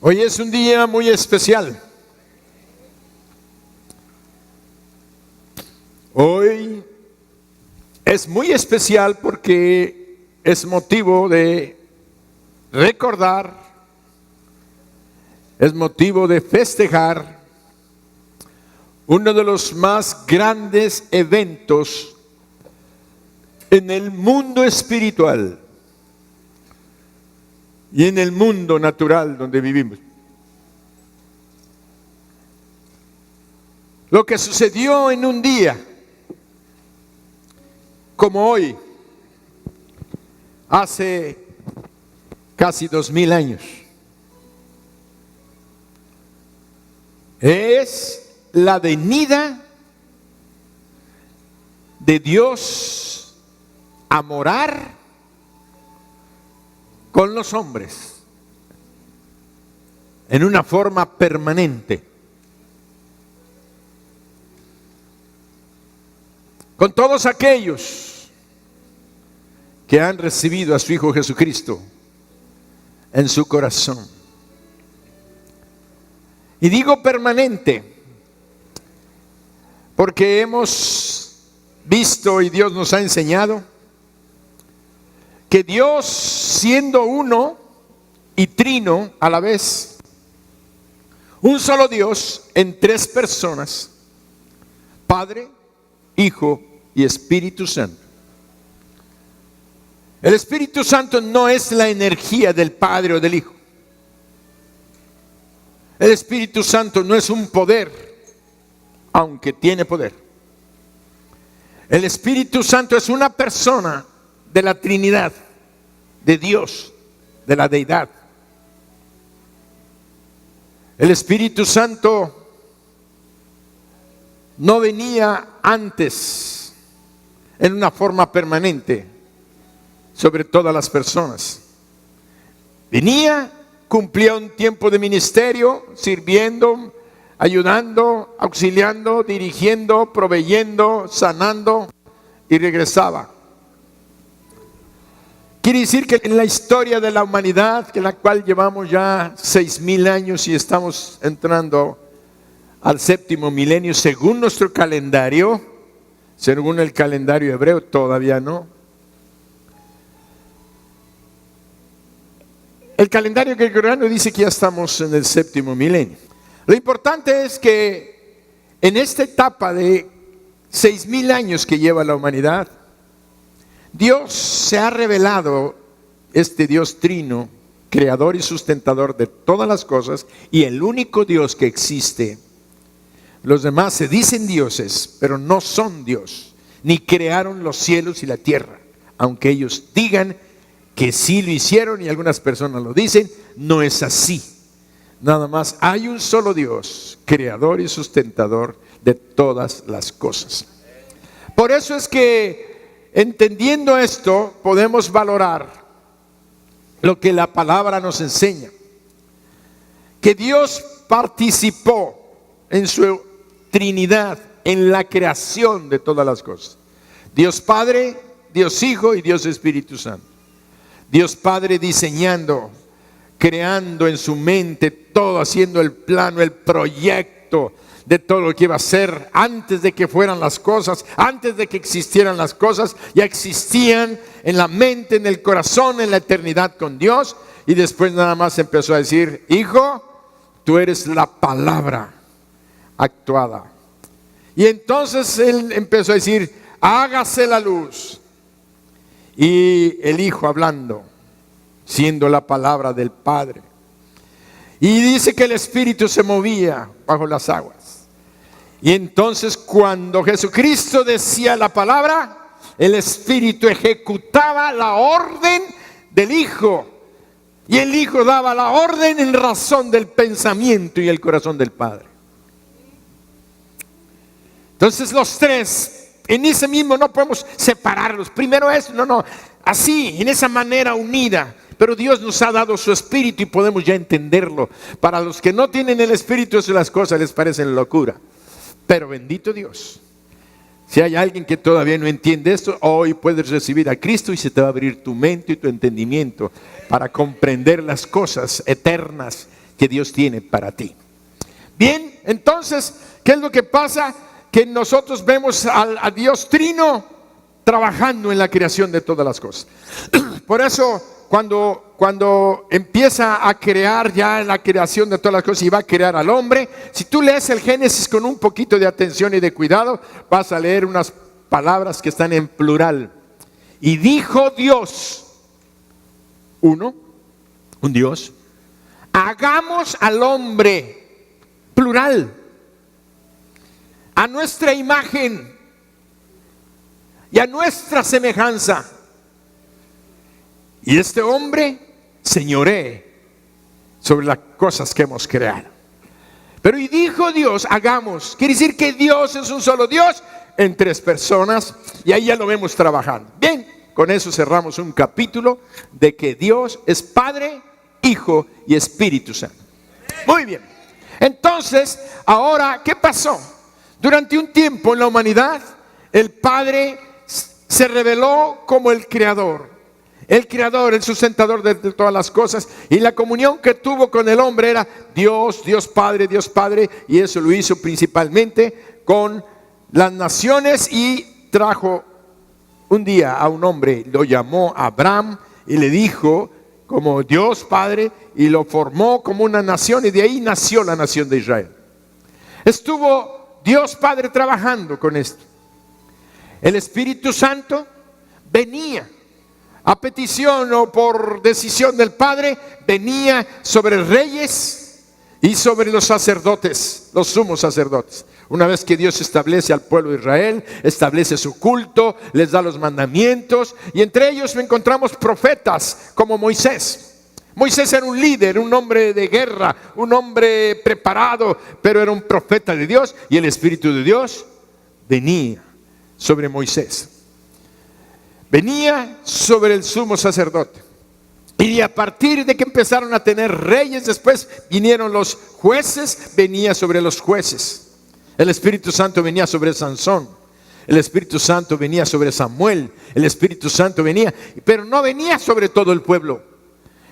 Hoy es un día muy especial. Hoy es muy especial porque es motivo de recordar, es motivo de festejar uno de los más grandes eventos en el mundo espiritual y en el mundo natural donde vivimos. Lo que sucedió en un día como hoy, hace casi 2000 años, es la venida de Dios a morar con los hombres en una forma permanente, con todos aquellos que han recibido a su Hijo Jesucristo en su corazón. Y digo permanente porque hemos visto y Dios nos ha enseñado que Dios, siendo uno y trino a la vez, un solo Dios en tres personas, Padre, Hijo y Espíritu Santo. El Espíritu Santo no es la energía del Padre o del Hijo. El Espíritu Santo no es un poder, aunque tiene poder. El Espíritu Santo es una persona de la Trinidad, de Dios, de la deidad. El Espíritu Santo no venía antes en una forma permanente sobre todas las personas. Venía, cumplía un tiempo de ministerio, sirviendo, ayudando, auxiliando, dirigiendo, proveyendo, sanando y regresaba. Quiere decir que en la historia de la humanidad, en la cual llevamos ya 6000 años y estamos entrando al 7º milenio según nuestro calendario, según el calendario hebreo todavía no. El calendario gregoriano dice que ya estamos en el 7º milenio. Lo importante es que en esta etapa de 6000 años que lleva la humanidad, Dios se ha revelado, este Dios trino, creador y sustentador de todas las cosas y el único Dios que existe. Los demás se dicen dioses, pero no son Dios, ni crearon los cielos y la tierra. Aunque ellos digan que sí lo hicieron y algunas personas lo dicen, no es así. Nada más hay un solo Dios, creador y sustentador de todas las cosas. Por eso es que, entendiendo esto, podemos valorar lo que la palabra nos enseña. Que Dios participó en su Trinidad, en la creación de todas las cosas. Dios Padre, Dios Hijo y Dios Espíritu Santo. Dios Padre diseñando, creando en su mente todo, haciendo el plano, el proyecto de todo lo que iba a ser antes de que fueran las cosas, antes de que existieran las cosas, ya existían en la mente, en el corazón, en la eternidad con Dios. Y después nada más empezó a decir: Hijo, tú eres la palabra actuada. Y entonces Él empezó a decir: hágase la luz. Y el Hijo hablando, siendo la palabra del Padre. Y dice que el Espíritu se movía bajo las aguas. Y entonces cuando Jesucristo decía la palabra, el Espíritu ejecutaba la orden del Hijo. Y el Hijo daba la orden en razón del pensamiento y el corazón del Padre. Entonces los tres, en ese mismo, no podemos separarlos. Primero es, así, en esa manera unida. Pero Dios nos ha dado su Espíritu y podemos ya entenderlo. Para los que no tienen el Espíritu, eso las cosas les parecen locura. Pero bendito Dios. Si hay alguien que todavía no entiende esto, hoy puedes recibir a Cristo y se te va a abrir tu mente y tu entendimiento para comprender las cosas eternas, que Dios tiene para ti. Bien, entonces, ¿qué es lo que pasa? Que nosotros vemos a Dios Trino trabajando en la creación de todas las cosas. Por eso, cuando empieza a crear ya la creación de todas las cosas y va a crear al hombre, si tú lees el Génesis con un poquito de atención y de cuidado, vas a leer unas palabras que están en plural. Y dijo Dios, un Dios, hagamos al hombre, plural, a nuestra imagen y a nuestra semejanza. Y este hombre señoree sobre las cosas que hemos creado. Pero y dijo Dios, hagamos. Quiere decir que Dios es un solo Dios en tres personas. Y ahí ya lo vemos trabajando. Bien, con eso cerramos un capítulo de que Dios es Padre, Hijo y Espíritu Santo. Muy bien. Entonces, ahora, ¿qué pasó? Durante un tiempo en la humanidad, el Padre se reveló como el Creador, el sustentador de todas las cosas. Y la comunión que tuvo con el hombre era Dios Padre, y eso lo hizo principalmente con las naciones. Y trajo un día a un hombre, lo llamó Abraham y le dijo como Dios Padre, y lo formó como una nación, y de ahí nació la nación de Israel. Estuvo Dios Padre trabajando con esto. El Espíritu Santo venía a petición o por decisión del Padre, venía sobre reyes y sobre los sacerdotes, los sumos sacerdotes. Una vez que Dios establece al pueblo de Israel, establece su culto, les da los mandamientos, y entre ellos encontramos profetas como Moisés. Moisés era un líder, un hombre de guerra, un hombre preparado, pero era un profeta de Dios, y el Espíritu de Dios venía sobre Moisés. Venía sobre el sumo sacerdote. Y a partir de que empezaron a tener reyes, después vinieron los jueces, venía sobre los jueces. El Espíritu Santo venía sobre Sansón. El Espíritu Santo venía sobre Samuel. El Espíritu Santo venía, pero no venía sobre todo el pueblo.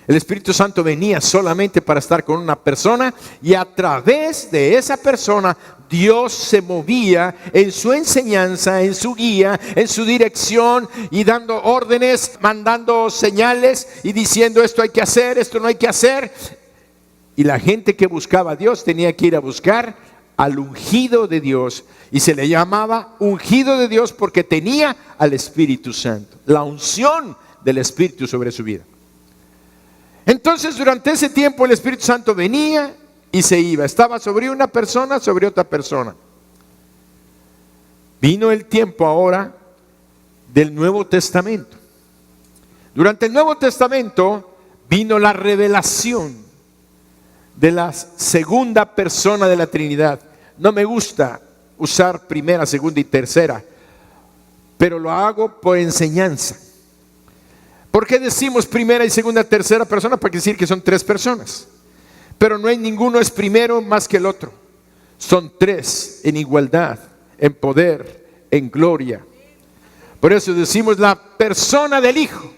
El Espíritu Santo venía solamente para estar con una persona, y a través de esa persona Dios se movía en su enseñanza, en su guía, en su dirección, y dando órdenes, mandando señales y diciendo esto hay que hacer, esto no hay que hacer. Y la gente que buscaba a Dios tenía que ir a buscar al ungido de Dios, y se le llamaba ungido de Dios porque tenía al Espíritu Santo, la unción del Espíritu sobre su vida. Entonces, durante ese tiempo el Espíritu Santo venía y se iba. Estaba sobre una persona, sobre otra persona. Vino el tiempo ahora del Nuevo Testamento. Durante el Nuevo Testamento vino la revelación de la segunda persona de la Trinidad. No me gusta usar primera, segunda y tercera, pero lo hago por enseñanza. ¿Por qué decimos primera y segunda, tercera persona? Para decir que son tres personas. Pero no hay ninguno es primero más que el otro. Son tres en igualdad, en poder, en gloria. Por eso decimos la persona del Hijo,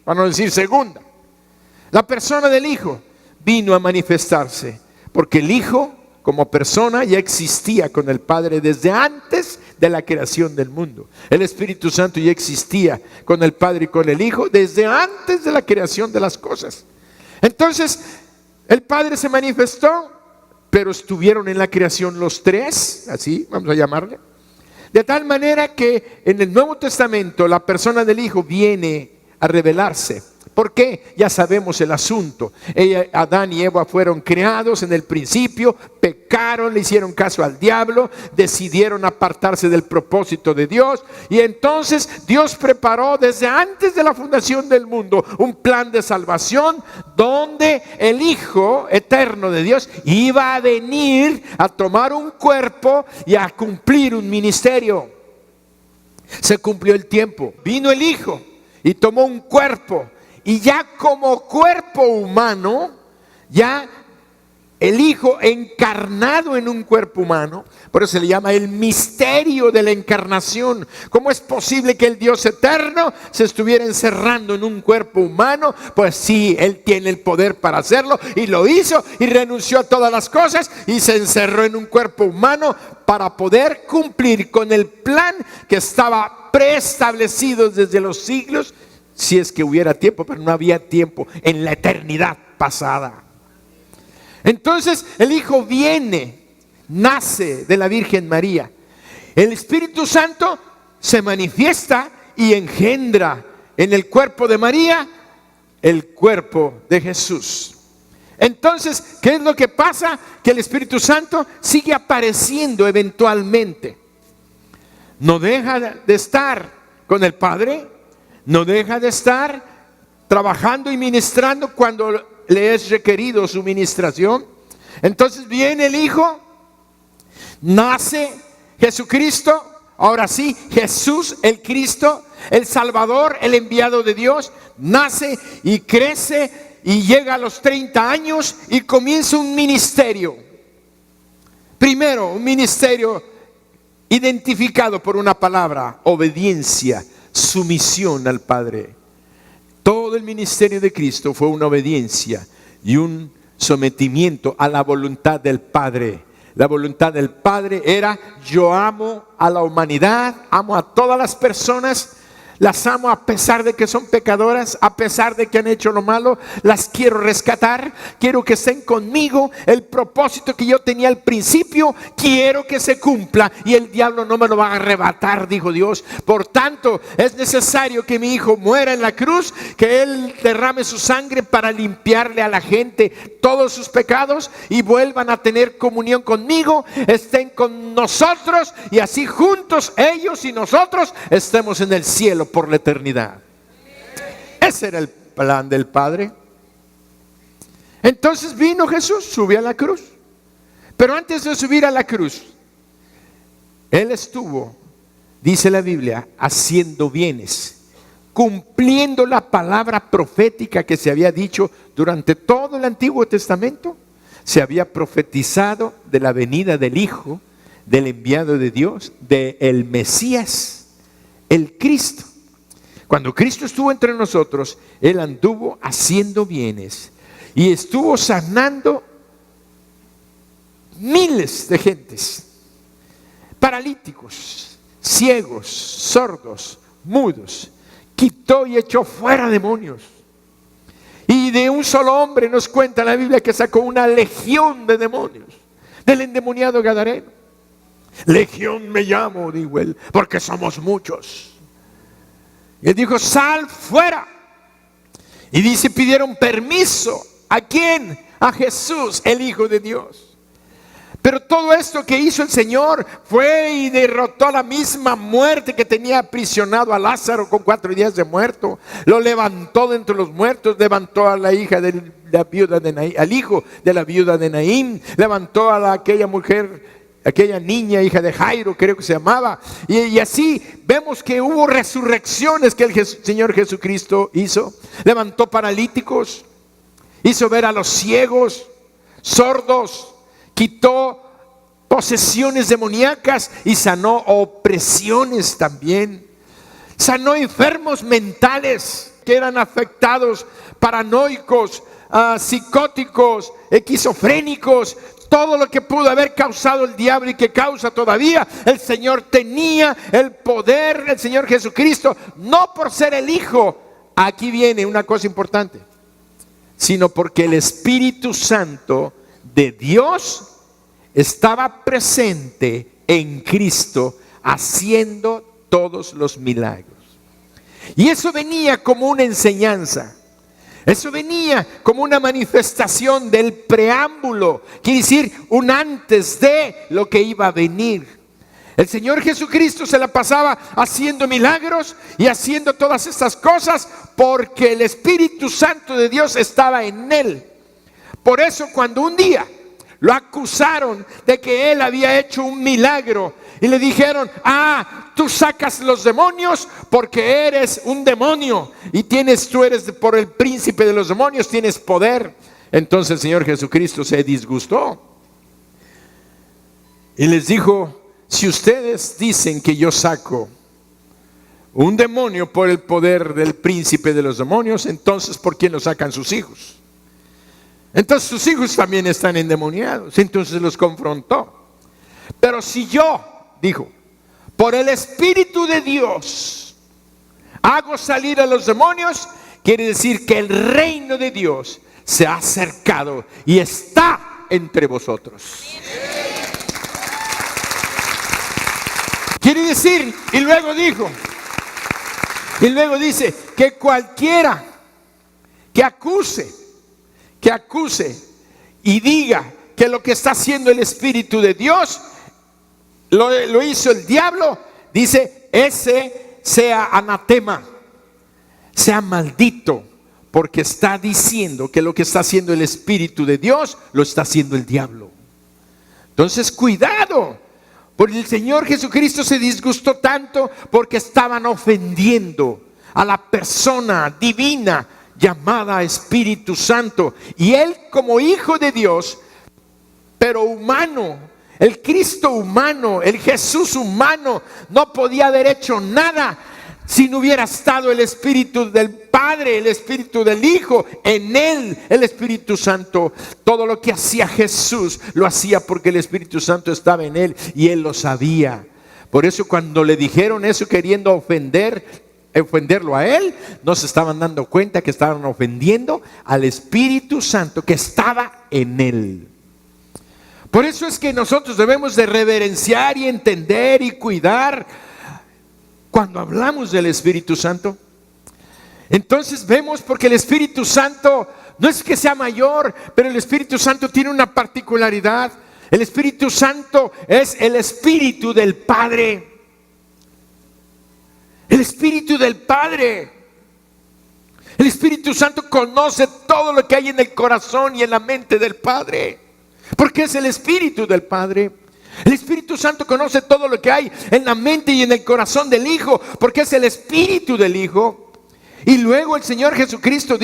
para no decir segunda. La persona del Hijo vino a manifestarse, porque el Hijo como persona ya existía con el Padre desde antes de la creación del mundo. El Espíritu Santo ya existía con el Padre y con el Hijo desde antes de la creación de las cosas. Entonces, el Padre se manifestó, pero estuvieron en la creación los tres, así vamos a llamarle. De tal manera que en el Nuevo Testamento la persona del Hijo viene a revelarse. ¿Por qué? Ya sabemos el asunto. Adán y Eva fueron creados en el principio, pecaron, le hicieron caso al diablo, decidieron apartarse del propósito de Dios, y entonces Dios preparó desde antes de la fundación del mundo un plan de salvación donde el Hijo eterno de Dios iba a venir a tomar un cuerpo y a cumplir un ministerio. Se cumplió el tiempo, vino el Hijo y tomó un cuerpo. Y ya como cuerpo humano, ya el Hijo encarnado en un cuerpo humano. Por eso se le llama el misterio de la encarnación. ¿Cómo es posible que el Dios eterno se estuviera encerrando en un cuerpo humano? Pues sí, Él tiene el poder para hacerlo, y lo hizo, y renunció a todas las cosas y se encerró en un cuerpo humano para poder cumplir con el plan que estaba preestablecido desde los siglos, si es que hubiera tiempo, pero no había tiempo en la eternidad pasada. Entonces el Hijo viene, nace de la Virgen María. El Espíritu Santo se manifiesta y engendra en el cuerpo de María el cuerpo de Jesús. Entonces, ¿qué es lo que pasa? Que el Espíritu Santo sigue apareciendo eventualmente. No deja de estar con el Padre, no deja de estar trabajando y ministrando cuando le es requerido su ministración. Entonces viene el Hijo, nace Jesucristo, ahora sí, Jesús el Cristo, el Salvador, el enviado de Dios, nace y crece y llega a los 30 años y comienza un ministerio. Primero, un ministerio identificado por una palabra: obediencia, sumisión al Padre. Todo el ministerio de Cristo fue una obediencia y un sometimiento a la voluntad del Padre. La voluntad del Padre era: yo amo a la humanidad, amo a todas las personas, las amo a pesar de que son pecadoras, a pesar de que han hecho lo malo, las quiero rescatar, quiero que estén conmigo. El propósito que yo tenía al principio, quiero que se cumpla, y el diablo no me lo va a arrebatar, dijo Dios. Por tanto, es necesario que mi Hijo muera en la cruz, que Él derrame su sangre para limpiarle a la gente todos sus pecados y vuelvan a tener comunión conmigo, estén con nosotros, y así juntos ellos y nosotros estemos en el cielo por la eternidad. Ese era el plan del Padre. Entonces vino Jesús, subió a la cruz. Pero antes de subir a la cruz, Él estuvo, dice la Biblia, haciendo bienes, cumpliendo la palabra profética que se había dicho durante todo el Antiguo Testamento. Se había profetizado de la venida del Hijo, del enviado de Dios, del Mesías, el Cristo. Cuando Cristo estuvo entre nosotros, Él anduvo haciendo bienes y estuvo sanando miles de gentes, paralíticos, ciegos, sordos, mudos. Quitó y echó fuera demonios. Y de un solo hombre nos cuenta la Biblia que sacó una legión de demonios del endemoniado gadareno. Legión me llamo, dijo él, porque somos muchos. Y él dijo: sal fuera. Y dice, pidieron permiso. ¿A quién? A Jesús, el Hijo de Dios. Pero todo esto que hizo el Señor fue y derrotó la misma muerte que tenía aprisionado a Lázaro con 4 días de muerto. Lo levantó de entre los muertos, levantó a la hija de la viuda de Naín, al hijo de la viuda de Naín, levantó a aquella mujer, aquella niña, hija de Jairo, creo que se llamaba. Y así vemos que hubo resurrecciones que el Señor Jesucristo hizo. Levantó paralíticos, hizo ver a los ciegos, sordos, quitó posesiones demoníacas y sanó opresiones también. Sanó enfermos mentales que eran afectados, paranoicos, psicóticos, esquizofrénicos. Todo lo que pudo haber causado el diablo y que causa todavía, el Señor tenía el poder, el Señor Jesucristo, no por ser el Hijo. Aquí viene una cosa importante, sino porque el Espíritu Santo de Dios estaba presente en Cristo, haciendo todos los milagros. Y eso venía como una enseñanza. Eso venía como una manifestación del preámbulo, quiere decir un antes de lo que iba a venir. El Señor Jesucristo se la pasaba haciendo milagros y haciendo todas estas cosas porque el Espíritu Santo de Dios estaba en Él. Por eso cuando un día lo acusaron de que Él había hecho un milagro y le dijeron: tú sacas los demonios porque eres un demonio y tú eres por el príncipe de los demonios, tienes poder. Entonces el Señor Jesucristo se disgustó y les dijo: si ustedes dicen que yo saco un demonio por el poder del príncipe de los demonios, entonces ¿por qué no sacan sus hijos? Entonces sus hijos también están endemoniados. Entonces los confrontó. Pero si yo, dijo, por el Espíritu de Dios hago salir a los demonios, quiere decir que el reino de Dios se ha acercado y está entre vosotros. Quiere decir, y luego dice que cualquiera que acuse y diga que lo que está haciendo el Espíritu de Dios lo hizo el diablo, dice, ese sea anatema, sea maldito, porque está diciendo que lo que está haciendo el Espíritu de Dios lo está haciendo el diablo. Entonces cuidado, porque el Señor Jesucristo se disgustó tanto porque estaban ofendiendo a la persona divina llamada Espíritu Santo. Y Él, como Hijo de Dios, pero humano, el Cristo humano, el Jesús humano, no podía haber hecho nada si no hubiera estado el Espíritu del Padre, el Espíritu del Hijo, en Él, el Espíritu Santo. Todo lo que hacía Jesús, lo hacía porque el Espíritu Santo estaba en Él y Él lo sabía. Por eso cuando le dijeron eso queriendo ofenderlo a Él, no se estaban dando cuenta que estaban ofendiendo al Espíritu Santo que estaba en Él. Por eso es que nosotros debemos de reverenciar y entender y cuidar cuando hablamos del Espíritu Santo. Entonces vemos, porque el Espíritu Santo no es que sea mayor, pero el Espíritu Santo tiene una particularidad. El Espíritu Santo es el Espíritu del Padre. El Espíritu del Padre. El Espíritu Santo conoce todo lo que hay en el corazón y en la mente del Padre, porque es el Espíritu del Padre. El Espíritu Santo conoce todo lo que hay en la mente y en el corazón del Hijo, porque es el Espíritu del Hijo. Y luego el Señor Jesucristo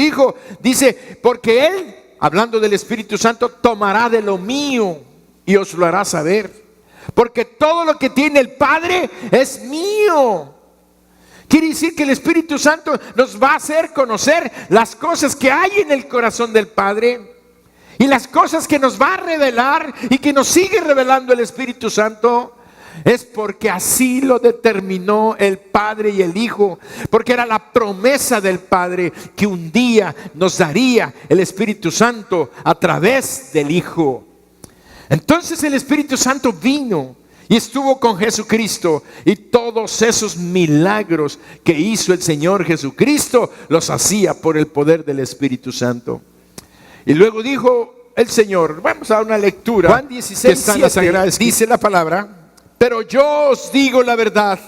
dice, porque Él, hablando del Espíritu Santo, tomará de lo mío y os lo hará saber. Porque todo lo que tiene el Padre es mío. Quiere decir que el Espíritu Santo nos va a hacer conocer las cosas que hay en el corazón del Padre. Y las cosas que nos va a revelar y que nos sigue revelando el Espíritu Santo es porque así lo determinó el Padre y el Hijo, porque era la promesa del Padre que un día nos daría el Espíritu Santo a través del Hijo. Entonces el Espíritu Santo vino y estuvo con Jesucristo, y todos esos milagros que hizo el Señor Jesucristo los hacía por el poder del Espíritu Santo. Y luego dijo el Señor, vamos a dar una lectura. Juan 16:7 dice la palabra: pero yo os digo la verdad.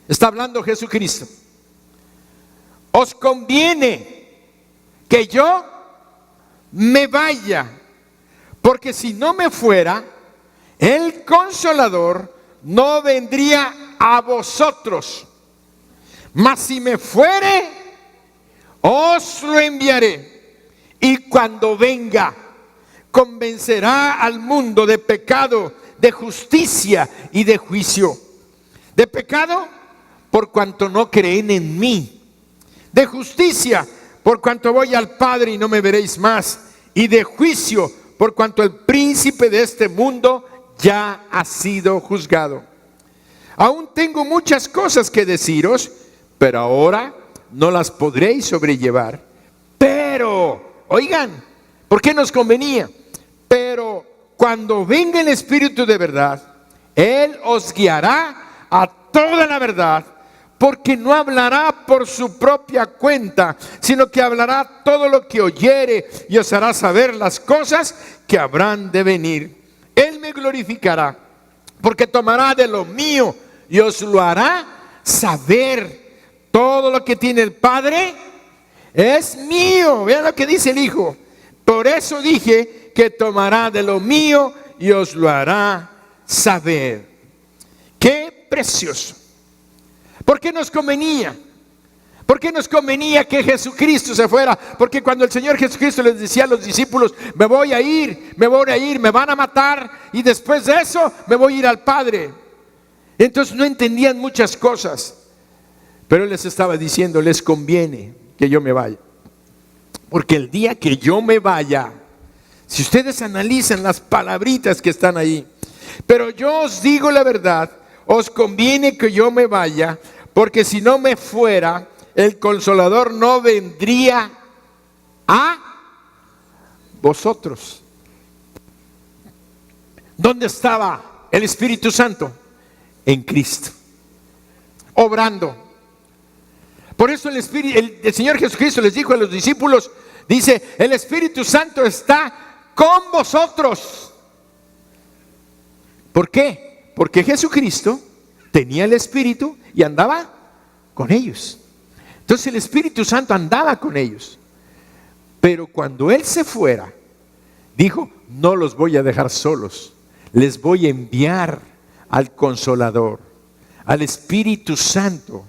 Está hablando Jesucristo. Os conviene que yo me vaya, porque si no me fuera, el Consolador no vendría a vosotros. Mas si me fuere, os lo enviaré. Y cuando venga, convencerá al mundo de pecado, de justicia y de juicio. De pecado, por cuanto no creen en mí. De justicia, por cuanto voy al Padre y no me veréis más. Y de juicio, por cuanto el príncipe de este mundo ya ha sido juzgado. Aún tengo muchas cosas que deciros, pero ahora no las podréis sobrellevar. Pero oigan, ¿por qué nos convenía? Pero cuando venga el Espíritu de verdad, Él os guiará a toda la verdad, porque no hablará por su propia cuenta, sino que hablará todo lo que oyere y os hará saber las cosas que habrán de venir. Él me glorificará, porque tomará de lo mío y os lo hará saber. Todo lo que tiene el Padre es mío. Vean lo que dice el Hijo. Por eso dije que tomará de lo mío y os lo hará saber. Qué precioso. ¿Por qué nos convenía? ¿Por qué nos convenía que Jesucristo se fuera? Porque cuando el Señor Jesucristo les decía a los discípulos, me voy a ir, me van a matar y después de eso me voy a ir al Padre. Entonces no entendían muchas cosas, pero Él les estaba diciendo, les conviene que yo me vaya. Porque el día que yo me vaya, si ustedes analizan las palabritas que están ahí, pero yo os digo la verdad, os conviene que yo me vaya, porque si no me fuera, el Consolador no vendría a vosotros. ¿Dónde estaba el Espíritu Santo? En Cristo, obrando. Por eso el Señor Jesucristo les dijo a los discípulos, dice, el Espíritu Santo está con vosotros. ¿Por qué? Porque Jesucristo tenía el Espíritu y andaba con ellos. Entonces el Espíritu Santo andaba con ellos. Pero cuando Él se fuera, dijo, no los voy a dejar solos, les voy a enviar al Consolador, al Espíritu Santo,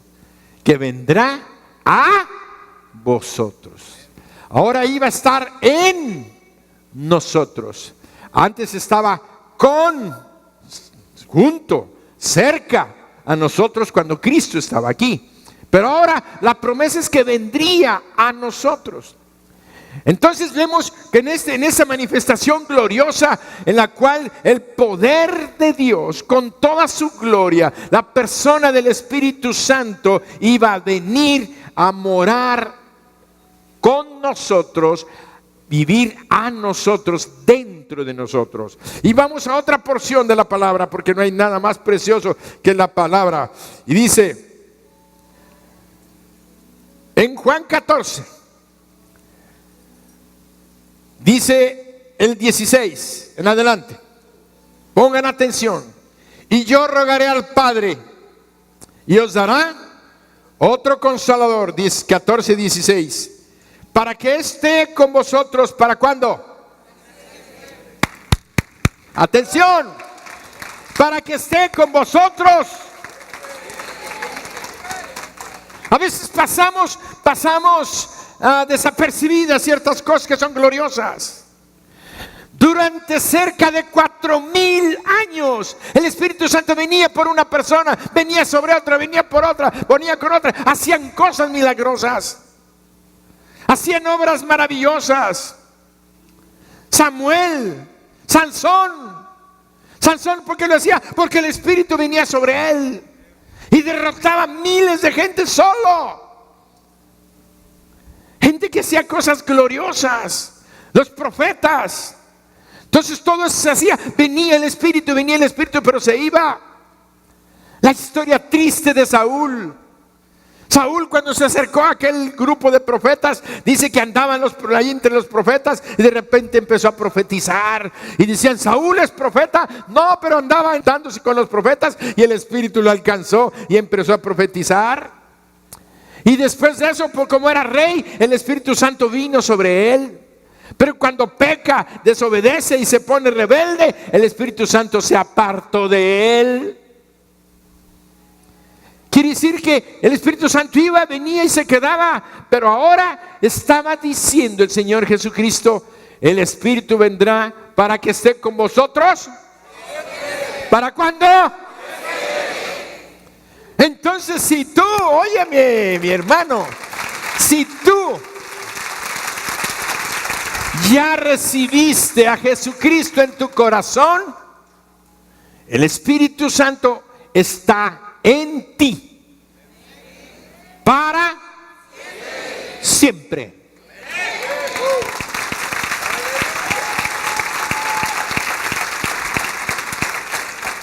que vendrá a vosotros. Ahora iba a estar en nosotros. Antes estaba junto, cerca a nosotros cuando Cristo estaba aquí. Pero ahora la promesa es que vendría a nosotros. Entonces vemos que en esa manifestación gloriosa en la cual el poder de Dios con toda su gloria, la persona del Espíritu Santo iba a venir a morar con nosotros, vivir a nosotros, dentro de nosotros. Y vamos a otra porción de la palabra, porque no hay nada más precioso que la palabra. Y dice en Juan 14, dice el 16 en adelante, pongan atención, y yo rogaré al Padre y os dará otro Consolador, 14, 16, para que esté con vosotros. ¿Para cuándo? Atención, para que esté con vosotros. A veces pasamos desapercibidas ciertas cosas que son gloriosas. Durante cerca de 4,000 años el Espíritu Santo venía por una persona, venía sobre otra, venía por otra, venía con otra. Hacían cosas milagrosas, hacían obras maravillosas. Samuel, Sansón, ¿por qué lo hacía? Porque el Espíritu venía sobre él y derrotaba miles de gente solo. Gente que hacía cosas gloriosas. Los profetas. Entonces todo eso se hacía. Venía el Espíritu, pero se iba. La historia triste de Saúl. Saúl, cuando se acercó a aquel grupo de profetas, dice que andaban por ahí entre los profetas y de repente empezó a profetizar. Y decían, ¿Saúl es profeta? No, pero andaba dándose con los profetas y el Espíritu lo alcanzó y empezó a profetizar. Y después de eso, como era rey, el Espíritu Santo vino sobre él. Pero cuando peca, desobedece y se pone rebelde, el Espíritu Santo se apartó de él. Quiere decir que el Espíritu Santo iba, venía y se quedaba. Pero ahora estaba diciendo el Señor Jesucristo, el Espíritu vendrá para que esté con vosotros. ¿Para cuándo? Entonces, si tú, óyeme, mi hermano, si tú ya recibiste a Jesucristo en tu corazón, el Espíritu Santo está en ti para siempre.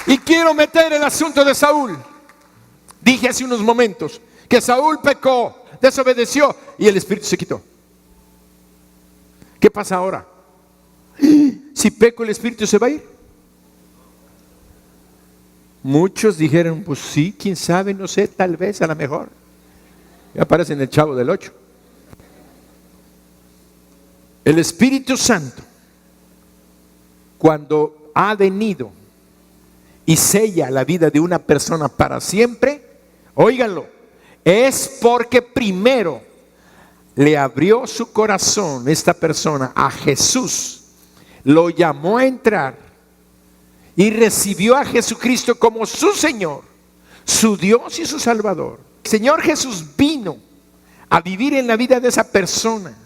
Y quiero meter el asunto de Saúl. Dije hace unos momentos que Saúl pecó, desobedeció y el Espíritu se quitó. ¿Qué pasa ahora? Si peco, el Espíritu se va a ir. Muchos dijeron, pues sí, quién sabe, no sé, tal vez, a lo mejor. Y aparece en el Chavo del 8. El Espíritu Santo, cuando ha venido y sella la vida de una persona para siempre, óiganlo, es porque primero le abrió su corazón esta persona a Jesús, lo llamó a entrar y recibió a Jesucristo como su Señor, su Dios y su Salvador. El Señor Jesús vino a vivir en la vida de esa persona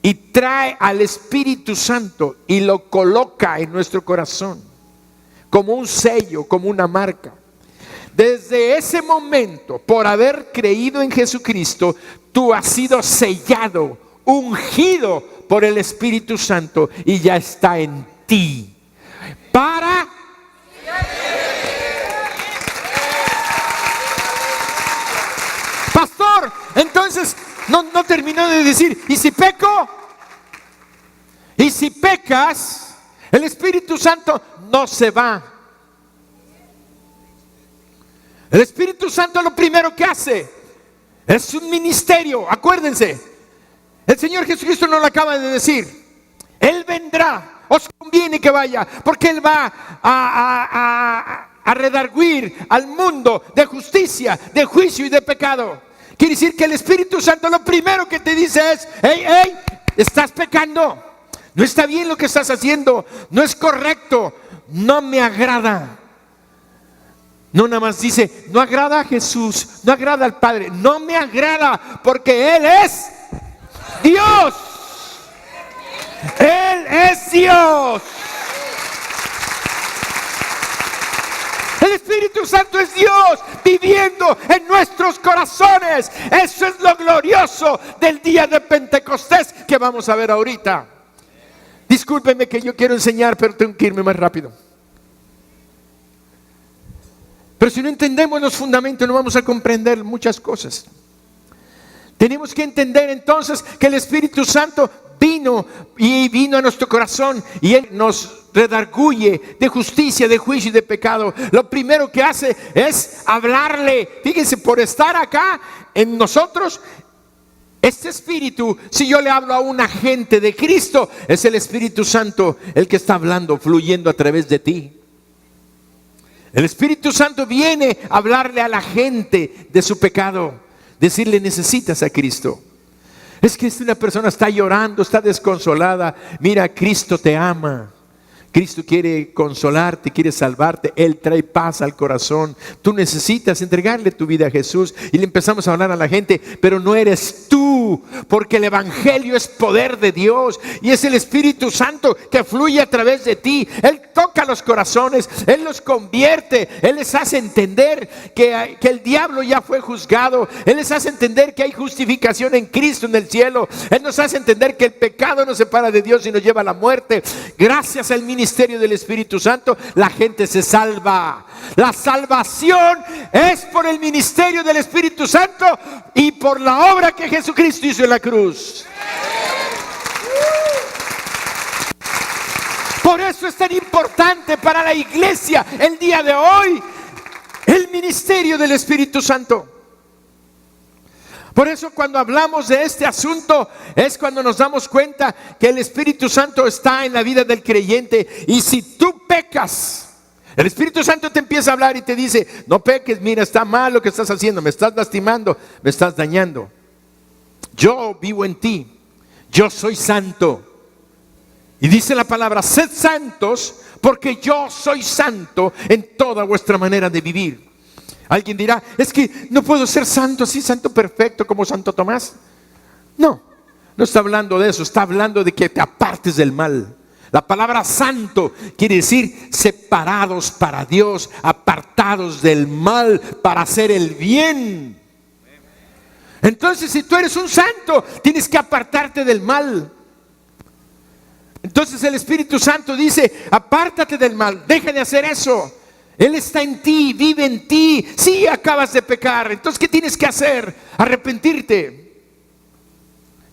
y trae al Espíritu Santo y lo coloca en nuestro corazón como un sello, como una marca. Desde ese momento, por haber creído en Jesucristo, tú has sido sellado, ungido por el Espíritu Santo y ya está en ti. Para pastor, entonces no terminó de decir, ¿y si peco? Y si pecas, el Espíritu Santo no se va. El Espíritu Santo lo primero que hace es un ministerio. Acuérdense, el Señor Jesucristo no lo acaba de decir. Él vendrá, os conviene que vaya, porque Él va a redarguir al mundo de justicia, de juicio y de pecado. Quiere decir que el Espíritu Santo lo primero que te dice es, hey, estás pecando, no está bien lo que estás haciendo, no es correcto, no me agrada. No nada más dice, no agrada a Jesús, no agrada al Padre, no me agrada porque Él es Dios. Él es Dios. El Espíritu Santo es Dios viviendo en nuestros corazones. Eso es lo glorioso del día de Pentecostés que vamos a ver ahorita. Discúlpenme que yo quiero enseñar, pero tengo que irme más rápido. Pero si no entendemos los fundamentos, no vamos a comprender muchas cosas. Tenemos que entender entonces que el Espíritu Santo vino a nuestro corazón y Él nos redarguye de justicia, de juicio y de pecado. Lo primero que hace es hablarle. Fíjense, por estar acá en nosotros, este Espíritu, si yo le hablo a un agente de Cristo, es el Espíritu Santo el que está hablando, fluyendo a través de ti. El Espíritu Santo viene a hablarle a la gente de su pecado, decirle, necesitas a Cristo. Es que una persona está llorando, está desconsolada. Mira, Cristo te ama. Cristo quiere consolarte, quiere salvarte. Él trae paz al corazón. Tú necesitas entregarle tu vida a Jesús. Y le empezamos a hablar a la gente, pero no eres tú, porque el Evangelio es poder de Dios y es el Espíritu Santo que fluye a través de ti. Él toca los corazones, Él los convierte, Él les hace entender que el diablo ya fue juzgado. Él les hace entender que hay justificación en Cristo en el cielo. Él nos hace entender que el pecado nos separa de Dios y nos lleva a la muerte. Gracias al ministerio del Espíritu Santo, la gente se salva. La salvación es por el ministerio del Espíritu Santo y por la obra que Jesucristo hizo en la cruz. Por eso es tan importante para la iglesia el día de hoy el ministerio del Espíritu Santo. Por eso cuando hablamos de este asunto es cuando nos damos cuenta que el Espíritu Santo está en la vida del creyente. Y si tú pecas, el Espíritu Santo te empieza a hablar y te dice, no peques, mira, está mal lo que estás haciendo, me estás lastimando, me estás dañando. Yo vivo en ti, yo soy santo. Y dice la palabra, sed santos porque yo soy santo en toda vuestra manera de vivir. Alguien dirá, es que no puedo ser santo así, santo perfecto como Santo Tomás. No está hablando de eso, está hablando de que te apartes del mal. La palabra santo quiere decir separados para Dios, apartados del mal para hacer el bien. Entonces, si tú eres un santo, tienes que apartarte del mal. Entonces el Espíritu Santo dice, apártate del mal, deja de hacer eso. Él está en ti, vive en ti. Sí, acabas de pecar. Entonces, ¿qué tienes que hacer? Arrepentirte.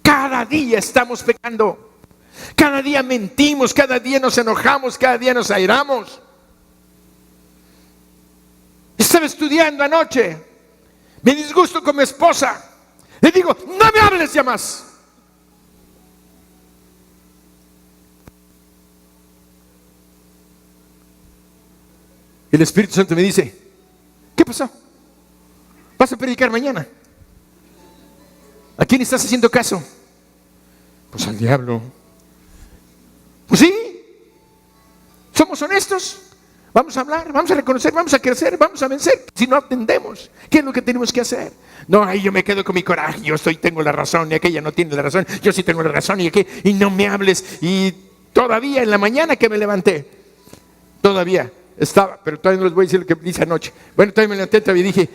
Cada día estamos pecando. Cada día mentimos, cada día nos enojamos, cada día nos airamos. Estaba estudiando anoche. Me disgusto con mi esposa. Le digo, no me hables ya más. El Espíritu Santo me dice, ¿qué pasó? ¿Vas a predicar mañana? ¿A quién estás haciendo caso? Pues al diablo. Pues sí. ¿Somos honestos? Vamos a hablar, vamos a reconocer, vamos a crecer, vamos a vencer. Si no atendemos, ¿qué es lo que tenemos que hacer? No, ahí yo me quedo con mi coraje, yo tengo la razón y aquella no tiene la razón, yo sí tengo la razón y no me hables. Y todavía en la mañana que me levanté, todavía estaba, pero todavía no les voy a decir lo que dice anoche. Bueno, todavía me levanté y dije,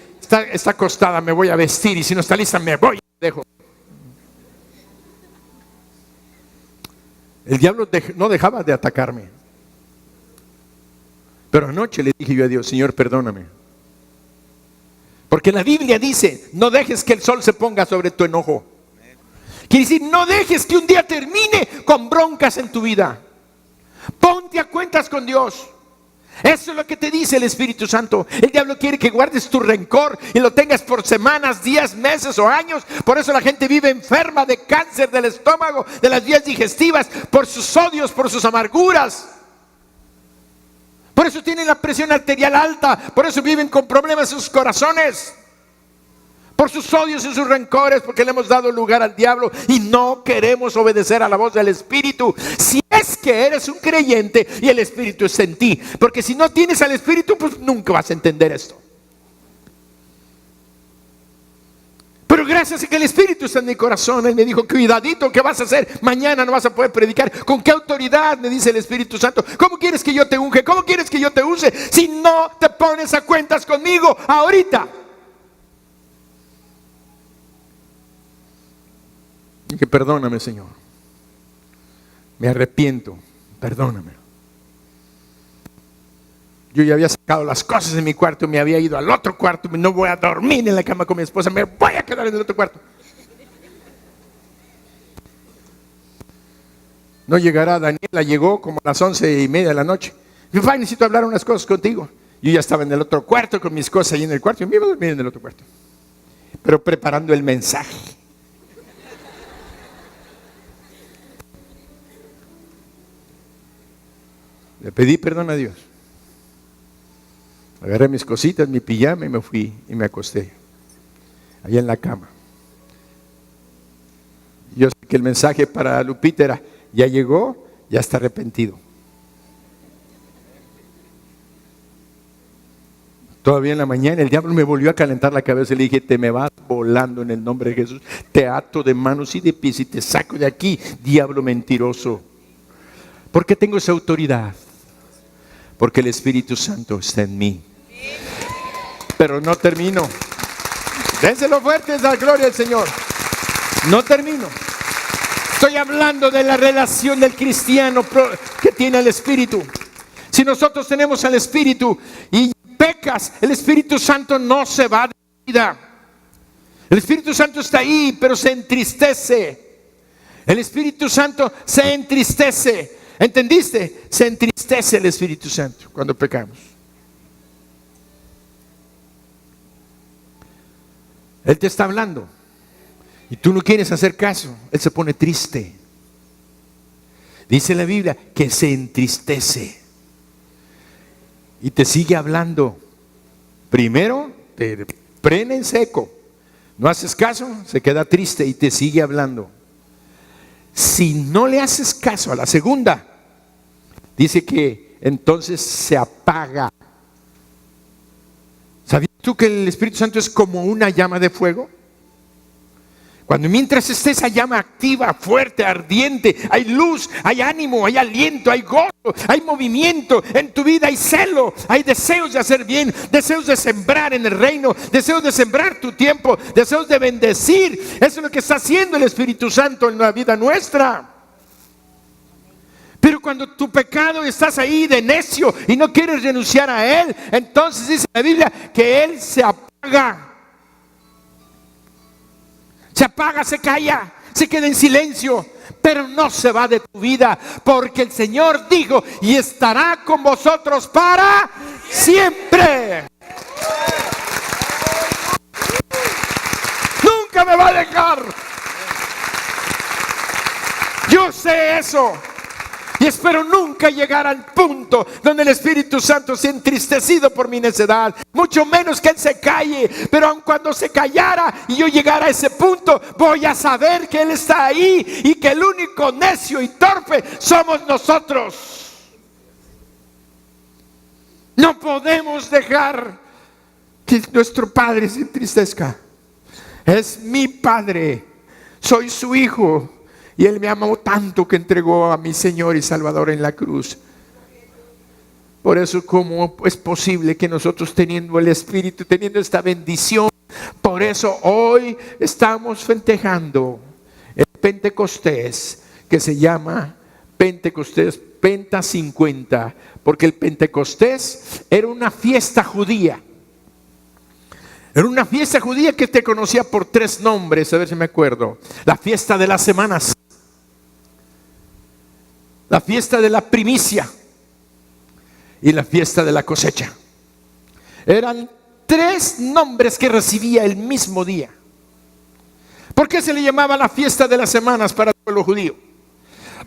está acostada, me voy a vestir y si no está lista me voy y dejo. El diablo no dejaba de atacarme. Pero anoche le dije yo a Dios, Señor, perdóname. Porque la Biblia dice, no dejes que el sol se ponga sobre tu enojo. Quiere decir, no dejes que un día termine con broncas en tu vida. Ponte a cuentas con Dios. Eso es lo que te dice el Espíritu Santo. El diablo quiere que guardes tu rencor y lo tengas por semanas, días, meses o años. Por eso la gente vive enferma de cáncer del estómago, de las vías digestivas, por sus odios, por sus amarguras. Por eso tienen la presión arterial alta, por eso viven con problemas en sus corazones, por sus odios y sus rencores, porque le hemos dado lugar al diablo y no queremos obedecer a la voz del Espíritu. Si es que eres un creyente y el Espíritu está en ti, porque si no tienes al Espíritu, pues nunca vas a entender esto. Pero gracias a que el Espíritu está en mi corazón, Él me dijo, cuidadito, ¿qué vas a hacer? Mañana no vas a poder predicar. ¿Con qué autoridad? Me dice el Espíritu Santo. ¿Cómo quieres que yo te unge? ¿Cómo quieres que yo te use? Si no te pones a cuentas conmigo ahorita. Y que perdóname, Señor. Me arrepiento. Perdóname. Yo ya había sacado las cosas de mi cuarto, me había ido al otro cuarto, no voy a dormir en la cama con mi esposa, me voy a quedar en el otro cuarto. No llegará Daniela, llegó como a las 11:30 de la noche. Mi papá, necesito hablar unas cosas contigo. Yo ya estaba en el otro cuarto con mis cosas ahí en el cuarto, y me iba a dormir en el otro cuarto. Pero preparando el mensaje. Le pedí perdón a Dios. Agarré mis cositas, mi pijama y me fui y me acosté allá en la cama. Yo sé que el mensaje para Lupita era, ya llegó, ya está arrepentido. Todavía en la mañana el diablo me volvió a calentar la cabeza y le dije, te me vas volando en el nombre de Jesús, te ato de manos y de pies y te saco de aquí, diablo mentiroso. ¿Por qué tengo esa autoridad? Porque el Espíritu Santo está en mí. Pero no termino. Dénselo fuerte, es la gloria del Señor. No termino. Estoy hablando de la relación del cristiano que tiene el Espíritu. Si nosotros tenemos al Espíritu y pecas, el Espíritu Santo no se va de vida. El Espíritu Santo está ahí, pero se entristece. El Espíritu Santo se entristece. ¿Entendiste? Se entristece el Espíritu Santo cuando pecamos. Él te está hablando y tú no quieres hacer caso. Él se pone triste. Dice la Biblia que se entristece y te sigue hablando. Primero te frena en seco, no haces caso, se queda triste y te sigue hablando. Si no le haces caso a la segunda, dice que entonces se apaga. ¿Sabías tú que el Espíritu Santo es como una llama de fuego? Mientras esté esa llama activa, fuerte, ardiente, hay luz, hay ánimo, hay aliento, hay gozo, hay movimiento en tu vida, hay celo, hay deseos de hacer bien, deseos de sembrar en el reino, deseos de sembrar tu tiempo, deseos de bendecir. Eso es lo que está haciendo el Espíritu Santo en la vida nuestra. Pero cuando tu pecado estás ahí de necio y no quieres renunciar a él, entonces dice la Biblia que él se apaga. Se apaga, se calla, se queda en silencio, pero no se va de tu vida, porque el Señor dijo, y estará con vosotros para siempre. Nunca me va a dejar. Yo sé eso. Y espero nunca llegar al punto donde el Espíritu Santo sea entristecido por mi necedad, mucho menos que Él se calle. Pero aun cuando se callara y yo llegara a ese punto, voy a saber que Él está ahí y que el único necio y torpe somos nosotros. No podemos dejar que nuestro Padre se entristezca. Es mi Padre, soy su hijo, y Él me amó tanto que entregó a mi Señor y Salvador en la cruz. Por eso, ¿cómo es posible que nosotros, teniendo el Espíritu, teniendo esta bendición, por eso hoy estamos festejando el Pentecostés, que se llama Pentecostés Penta 50, porque el Pentecostés era una fiesta judía. Era una fiesta judía que te conocía por 3 nombres, a ver si me acuerdo. La fiesta de las semanas, la fiesta de la primicia y la fiesta de la cosecha. Eran 3 nombres que recibía el mismo día. ¿Por qué se le llamaba la fiesta de las semanas para el pueblo judío?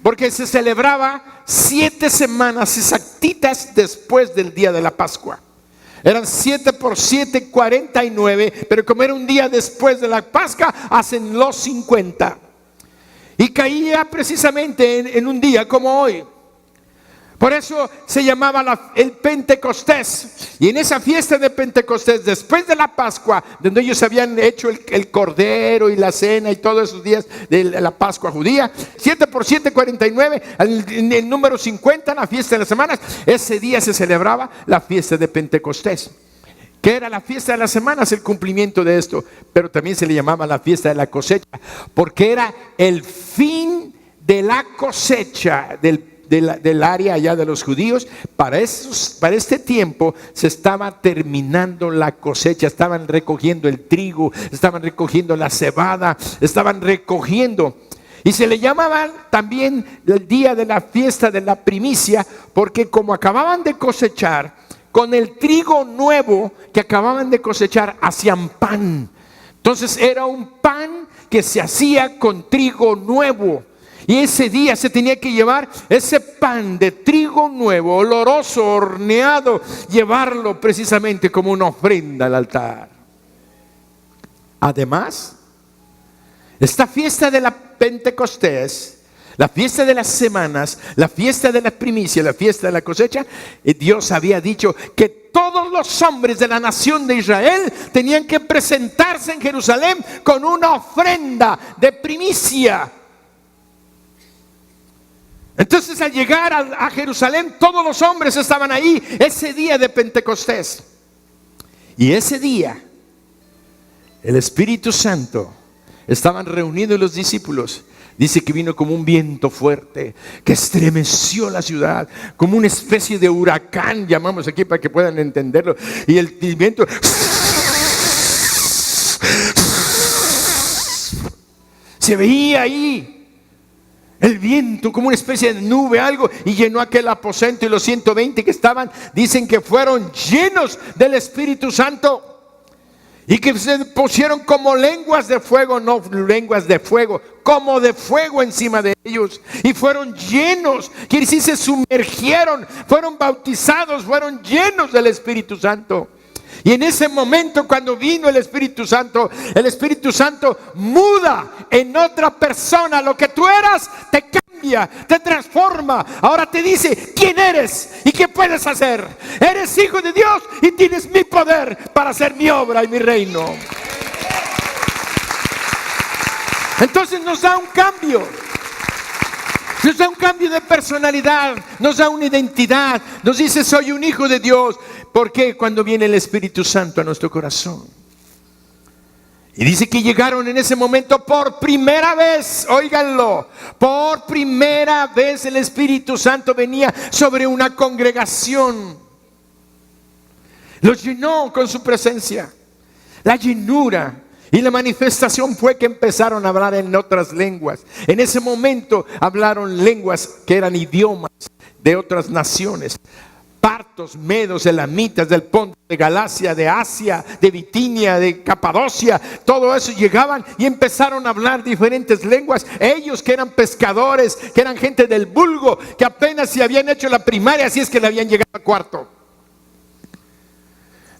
Porque se celebraba 7 semanas exactitas después del día de la Pascua. Eran 7 por 7, 49, pero como era un día después de la Pascua, hacen los 50. Y caía precisamente en un día como hoy. Por eso se llamaba el Pentecostés. Y en esa fiesta de Pentecostés, después de la Pascua, donde ellos habían hecho el cordero y la cena y todos esos días de la Pascua judía, 7 por 7, 49, en el número 50, la fiesta de las semanas, ese día se celebraba la fiesta de Pentecostés, que era la fiesta de las semanas, el cumplimiento de esto. Pero también se le llamaba la fiesta de la cosecha, porque era el fin de la cosecha del área allá de los judíos. Para este tiempo se estaba terminando la cosecha, estaban recogiendo el trigo, estaban recogiendo la cebada, estaban recogiendo. Y se le llamaba también el día de la fiesta de la primicia, porque como acababan de cosechar, con el trigo nuevo que acababan de cosechar, hacían pan. Entonces era un pan que se hacía con trigo nuevo. Y ese día se tenía que llevar ese pan de trigo nuevo, oloroso, horneado, llevarlo precisamente como una ofrenda al altar. Además, esta fiesta de la Pentecostés, la fiesta de las semanas, la fiesta de la primicia, la fiesta de la cosecha, Dios había dicho que todos los hombres de la nación de Israel tenían que presentarse en Jerusalén con una ofrenda de primicia. Entonces, al llegar a Jerusalén, todos los hombres estaban ahí ese día de Pentecostés. Y ese día, el Espíritu Santo, estaban reunidos los discípulos. Dice que vino como un viento fuerte, que estremeció la ciudad, como una especie de huracán, llamamos aquí para que puedan entenderlo. Y el viento se veía ahí. El viento como una especie de nube, algo, y llenó aquel aposento, y los 120 que estaban, dicen que fueron llenos del Espíritu Santo, y que se pusieron como lenguas de fuego, no lenguas de fuego, como de fuego encima de ellos, y fueron llenos, quiere decir se sumergieron, fueron bautizados, fueron llenos del Espíritu Santo. Y en ese momento, cuando vino el Espíritu Santo muda en otra persona lo que tú eras, te cambia, te transforma. Ahora te dice quién eres y qué puedes hacer. Eres hijo de Dios y tienes mi poder para hacer mi obra y mi reino. Entonces nos da un cambio. Nos da un cambio de personalidad, nos da una identidad, nos dice soy un hijo de Dios. ¿Por qué? Cuando viene el Espíritu Santo a nuestro corazón. Y dice que llegaron en ese momento por primera vez, óiganlo, por primera vez el Espíritu Santo venía sobre una congregación. Los llenó con su presencia, la llenura. Y la manifestación fue que empezaron a hablar en otras lenguas. En ese momento hablaron lenguas que eran idiomas de otras naciones. partos, medos, elamitas, del Ponto, de Galacia, de Asia, de Bitinia, de Capadocia, todo eso llegaban y empezaron a hablar diferentes lenguas. Ellos que eran pescadores, que eran gente del vulgo, que apenas se habían hecho la primaria, así es que le habían llegado a cuarto.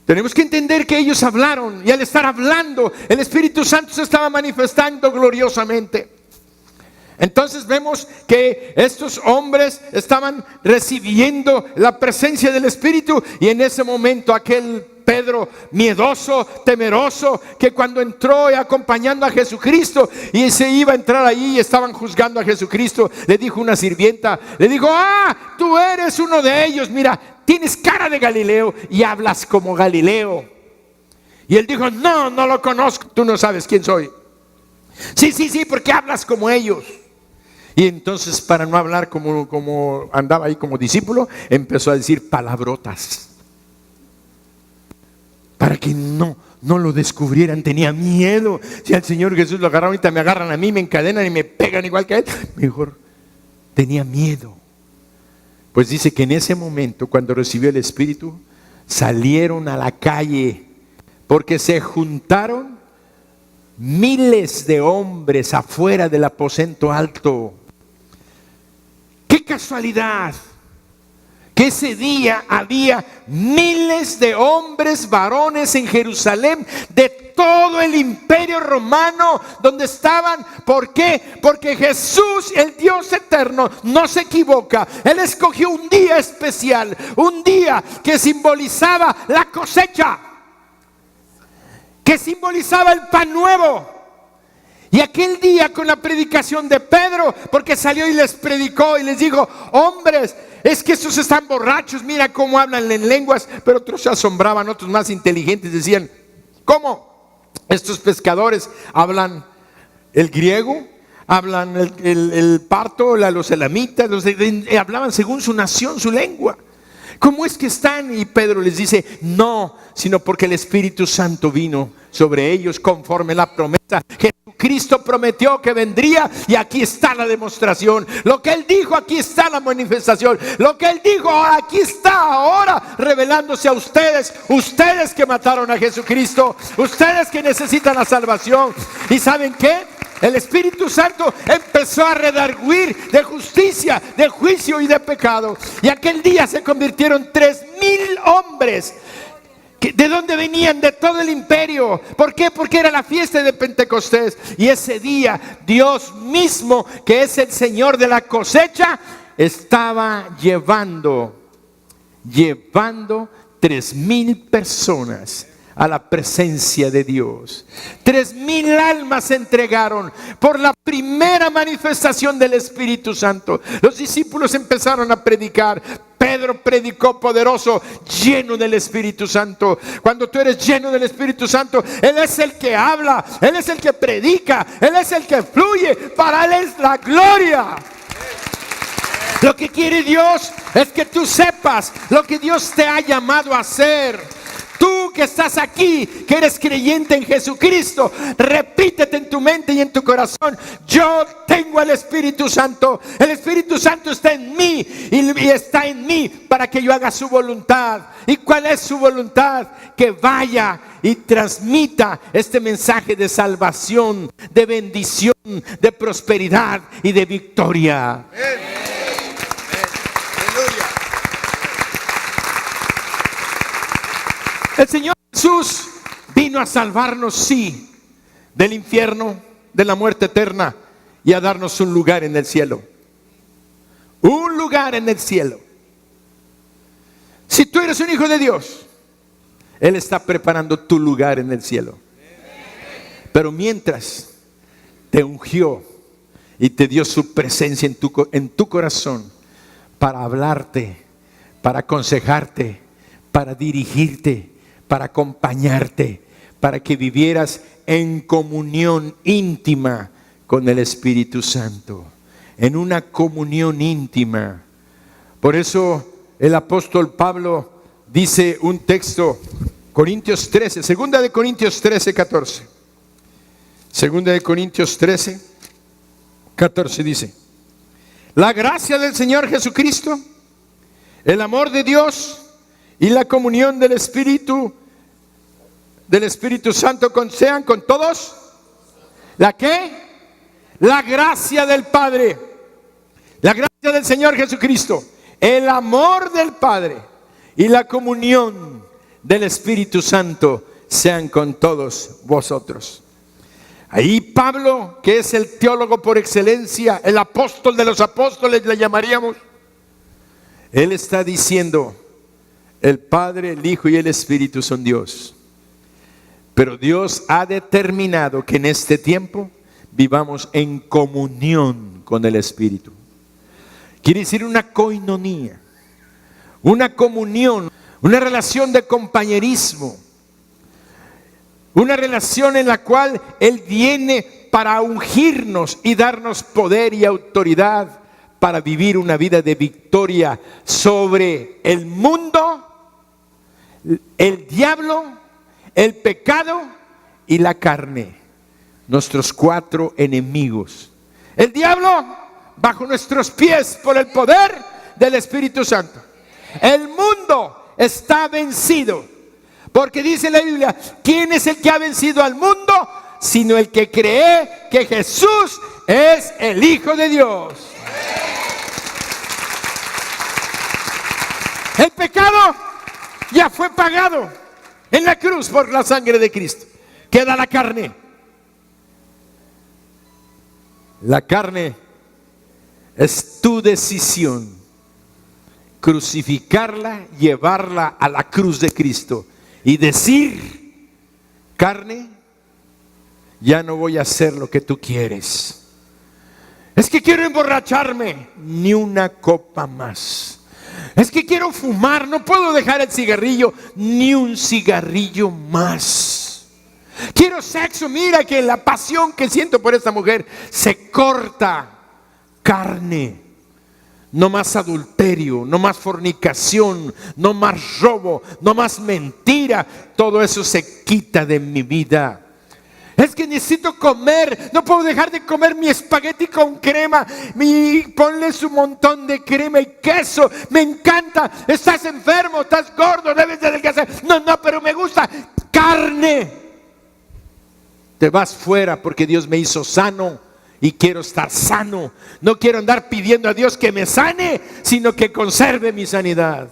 Tenemos que entender que ellos hablaron, y al estar hablando, el Espíritu Santo se estaba manifestando gloriosamente. Entonces vemos que estos hombres estaban recibiendo la presencia del Espíritu, y en ese momento aquel Pedro, miedoso, temeroso, que cuando entró acompañando a Jesucristo y se iba a entrar ahí y estaban juzgando a Jesucristo, le dijo una sirvienta, le dijo: tú eres uno de ellos, mira, tienes cara de Galileo y hablas como Galileo. Y él dijo: no lo conozco, tú no sabes quién soy. Sí, porque hablas como ellos. Y entonces, para no hablar como andaba ahí como discípulo, empezó a decir palabrotas para que no lo descubrieran. Tenía miedo. Si al Señor Jesús lo agarraron, ahorita me agarran a mí, me encadenan y me pegan igual que a él. Mejor, tenía miedo. Pues dice que en ese momento, cuando recibió el Espíritu, salieron a la calle, porque se juntaron miles de hombres afuera del aposento alto. ¡Qué casualidad! Que ese día había miles de hombres, varones en Jerusalén, de todo el imperio romano donde estaban. ¿Por qué? Porque Jesús, el Dios eterno, no se equivoca. Él escogió un día especial, un día que simbolizaba la cosecha, que simbolizaba el pan nuevo. Y aquel día, con la predicación de Pedro, porque salió y les predicó y les dijo: hombres, es que estos están borrachos, mira cómo hablan en lenguas. Pero otros se asombraban, otros más inteligentes decían: ¿cómo? Estos pescadores hablan el griego, hablan el parto, los elamitas, hablaban según su nación, su lengua. ¿Cómo es que están? Y Pedro les dice: no, sino porque el Espíritu Santo vino sobre ellos conforme la promesa. Jesucristo prometió que vendría, y aquí está la demostración. Lo que Él dijo, aquí está la manifestación. Lo que Él dijo, aquí está ahora revelándose a ustedes. Ustedes que mataron a Jesucristo, ustedes que necesitan la salvación. ¿Y saben qué? El Espíritu Santo empezó a redarguir de justicia, de juicio y de pecado. Y aquel día se convirtieron 3,000 hombres. ¿De dónde venían? De todo el imperio. ¿Por qué? Porque era la fiesta de Pentecostés. Y ese día Dios mismo, que es el Señor de la cosecha, estaba llevando 3,000 personas a la presencia de Dios. 3,000 almas se entregaron por la primera manifestación del Espíritu Santo. Los discípulos empezaron a predicar. Pedro predicó poderoso, lleno del Espíritu Santo. Cuando tú eres lleno del Espíritu Santo, Él es el que habla, Él es el que predica, Él es el que fluye. Para Él es la gloria. Lo que quiere Dios es que tú sepas lo que Dios te ha llamado a hacer. Tú que estás aquí, que eres creyente en Jesucristo, repítete en tu mente y en tu corazón: yo tengo el Espíritu Santo. El Espíritu Santo está en mí y está en mí para que yo haga su voluntad. ¿Y cuál es su voluntad? Que vaya y transmita este mensaje de salvación, de bendición, de prosperidad y de victoria. El Señor Jesús vino a salvarnos, sí, del infierno, de la muerte eterna, y a darnos un lugar en el cielo. Un lugar en el cielo. Si tú eres un hijo de Dios, Él está preparando tu lugar en el cielo. Pero mientras te ungió y te dio su presencia en tu corazón, para hablarte, para aconsejarte, para dirigirte, para acompañarte, para que vivieras en comunión íntima con el Espíritu Santo, en una comunión íntima. Por eso el apóstol Pablo dice un texto, Corintios 13, segunda de Corintios 13, 14. Segunda de Corintios 13, 14 dice: la gracia del Señor Jesucristo el amor de Dios y la comunión del Espíritu Santo sean con todos. ¿La qué? La gracia del Padre, la gracia del Señor Jesucristo, el amor del Padre y la comunión del Espíritu Santo sean con todos vosotros. Ahí Pablo, que es el teólogo por excelencia, el apóstol de los apóstoles le llamaríamos, él está diciendo: el Padre, el Hijo y el Espíritu son Dios. Pero Dios ha determinado que en este tiempo vivamos en comunión con el Espíritu. Quiere decir una koinonía, una comunión, una relación de compañerismo, una relación en la cual Él viene para ungirnos y darnos poder y autoridad para vivir una vida de victoria sobre el mundo, el diablo, el pecado y la carne. Nuestros 4 enemigos. El diablo bajo nuestros pies por el poder del Espíritu Santo. El mundo está vencido, porque dice la Biblia: ¿quién es el que ha vencido al mundo? Sino el que cree que Jesús es el Hijo de Dios. El pecado ya fue pagado en la cruz por la sangre de Cristo. Queda la carne. La carne es tu decisión: crucificarla, llevarla a la cruz de Cristo y decir: carne, ya no voy a hacer lo que tú quieres. Es que quiero emborracharme, ni una copa más. Es que quiero fumar, no puedo dejar el cigarrillo, ni un cigarrillo más. Quiero sexo, mira que la pasión que siento por esta mujer se corta. Carne, no más adulterio, no más fornicación, no más robo, no más mentira. Todo eso se quita de mi vida. Es que necesito comer, no puedo dejar de comer mi espagueti con crema, ponle un montón de crema y queso, me encanta. Estás enfermo, estás gordo, debes de adelgazar. No, pero me gusta. Carne. Te vas fuera porque Dios me hizo sano y quiero estar sano. No quiero andar pidiendo a Dios que me sane, sino que conserve mi sanidad.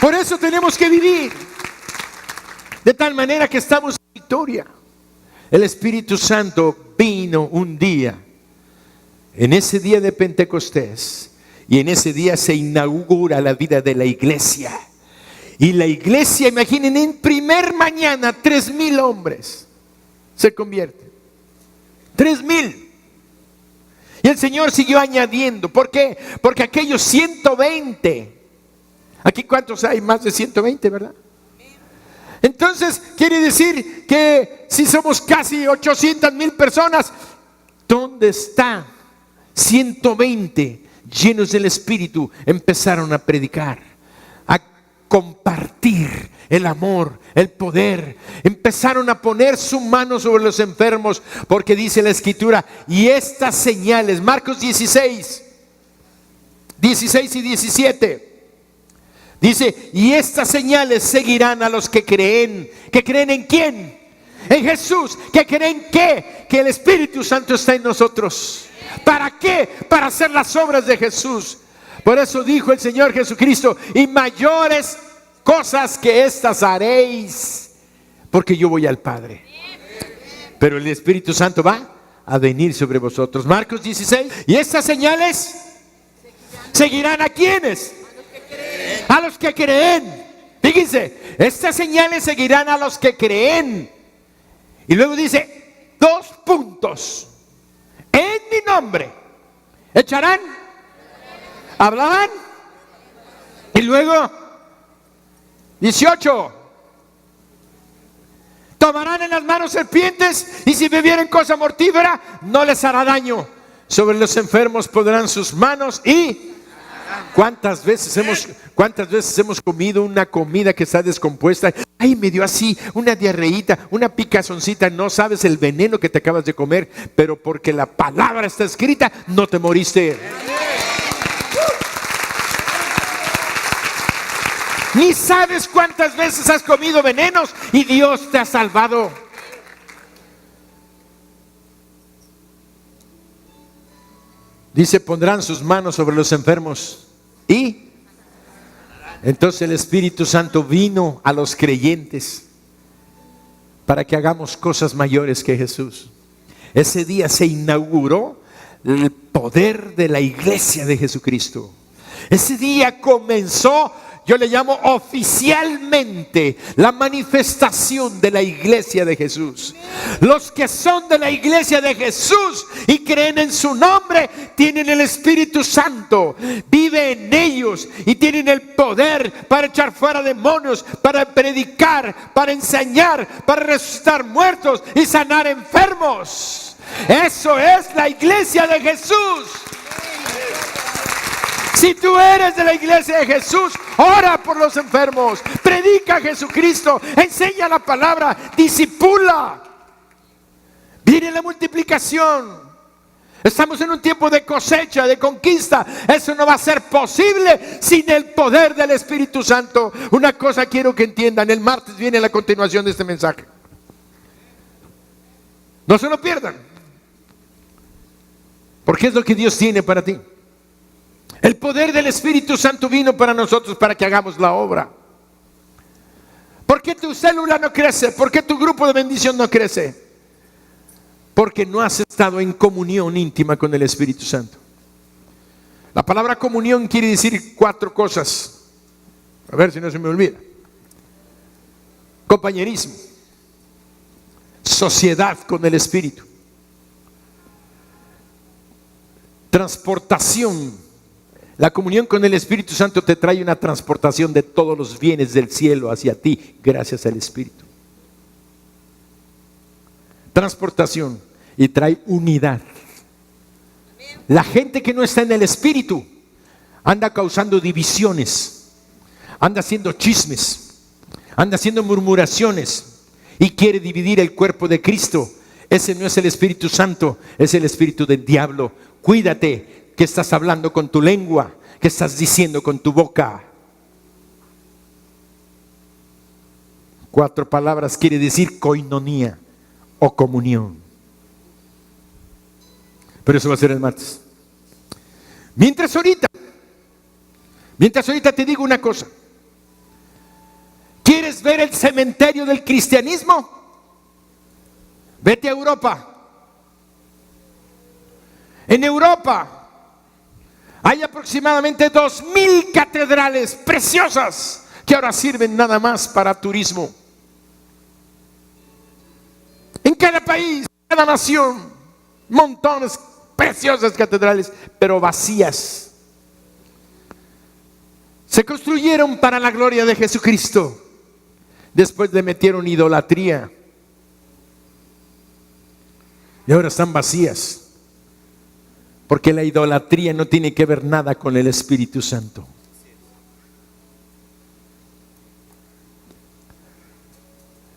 Por eso tenemos que vivir de tal manera que estamos en victoria. El Espíritu Santo vino un día, en ese día de Pentecostés, y en ese día se inaugura la vida de la iglesia. Y la iglesia, imaginen, en primer mañana 3,000 hombres se convierten. 3,000. Y el Señor siguió añadiendo. ¿Por qué? Porque aquellos 120. Aquí ¿cuántos hay? Más de 120, ¿verdad? Entonces quiere decir que si somos casi 800,000 personas, ¿dónde está? 120 llenos del Espíritu empezaron a predicar, a compartir el amor, el poder. Empezaron a poner su mano sobre los enfermos, porque dice la Escritura: y estas señales, Marcos 16 y 17, dice: y estas señales seguirán a los que creen. ¿Que creen en quién? En Jesús. ¿Que creen qué? Que el Espíritu Santo está en nosotros. ¿Para qué? Para hacer las obras de Jesús. Por eso dijo el Señor Jesucristo: y mayores cosas que estas haréis, porque yo voy al Padre. Pero el Espíritu Santo va a venir sobre vosotros. Marcos 16. Y estas señales seguirán ¿a quiénes? A los que creen. Fíjense, estas señales seguirán a los que creen. Y luego dice 2 puntos: en mi nombre echarán, hablarán. Y luego 18: tomarán en las manos serpientes, y si bebieren cosa mortífera no les hará daño. Sobre los enfermos pondrán sus manos y... ¿Cuántas veces hemos comido una comida que está descompuesta? Ay, me dio así una diarreíta, una picazoncita. No sabes el veneno que te acabas de comer, pero porque la palabra está escrita, no te moriste. Ni sabes cuántas veces has comido venenos y Dios te ha salvado. Dice, pondrán sus manos sobre los enfermos y entonces el Espíritu Santo vino a los creyentes para que hagamos cosas mayores que Jesús. Ese día se inauguró el poder de la iglesia de Jesucristo. Ese día comenzó, yo le llamo oficialmente, la manifestación de la iglesia de Jesús. Los que son de la iglesia de Jesús y creen en su nombre, tienen el Espíritu Santo, vive en ellos y tienen el poder para echar fuera demonios, para predicar, para enseñar, para resucitar muertos y sanar enfermos. Eso es la iglesia de Jesús. Si tú eres de la iglesia de Jesús, ora por los enfermos, predica a Jesucristo, enseña la palabra, discipula. Viene la multiplicación. Estamos en un tiempo de cosecha, de conquista. Eso no va a ser posible sin el poder del Espíritu Santo. Una cosa quiero que entiendan, el martes viene la continuación de este mensaje. No se lo pierdan, porque es lo que Dios tiene para ti. El poder del Espíritu Santo vino para nosotros para que hagamos la obra. ¿Por qué tu célula no crece? ¿Por qué tu grupo de bendición no crece? Porque no has estado en comunión íntima con el Espíritu Santo. La palabra comunión quiere decir 4 cosas. A ver si no se me olvida. Compañerismo, sociedad con el Espíritu, transportación. La comunión con el Espíritu Santo te trae una transportación de todos los bienes del cielo hacia ti, gracias al Espíritu. Transportación, y trae unidad. La gente que no está en el Espíritu anda causando divisiones, anda haciendo chismes, anda haciendo murmuraciones y quiere dividir el cuerpo de Cristo. Ese no es el Espíritu Santo, es el espíritu del diablo. Cuídate. ¿Qué estás hablando con tu lengua? ¿Qué estás diciendo con tu boca? 4 palabras quiere decir koinonía o comunión. Pero eso va a ser el martes. Mientras ahorita te digo una cosa. ¿Quieres ver el cementerio del cristianismo? Vete a Europa. En Europa hay aproximadamente 2000 catedrales preciosas que ahora sirven nada más para turismo. En cada país, en cada nación, montones preciosas catedrales, pero vacías. Se construyeron para la gloria de Jesucristo. Después le metieron idolatría y ahora están vacías. Porque la idolatría no tiene que ver nada con el Espíritu Santo.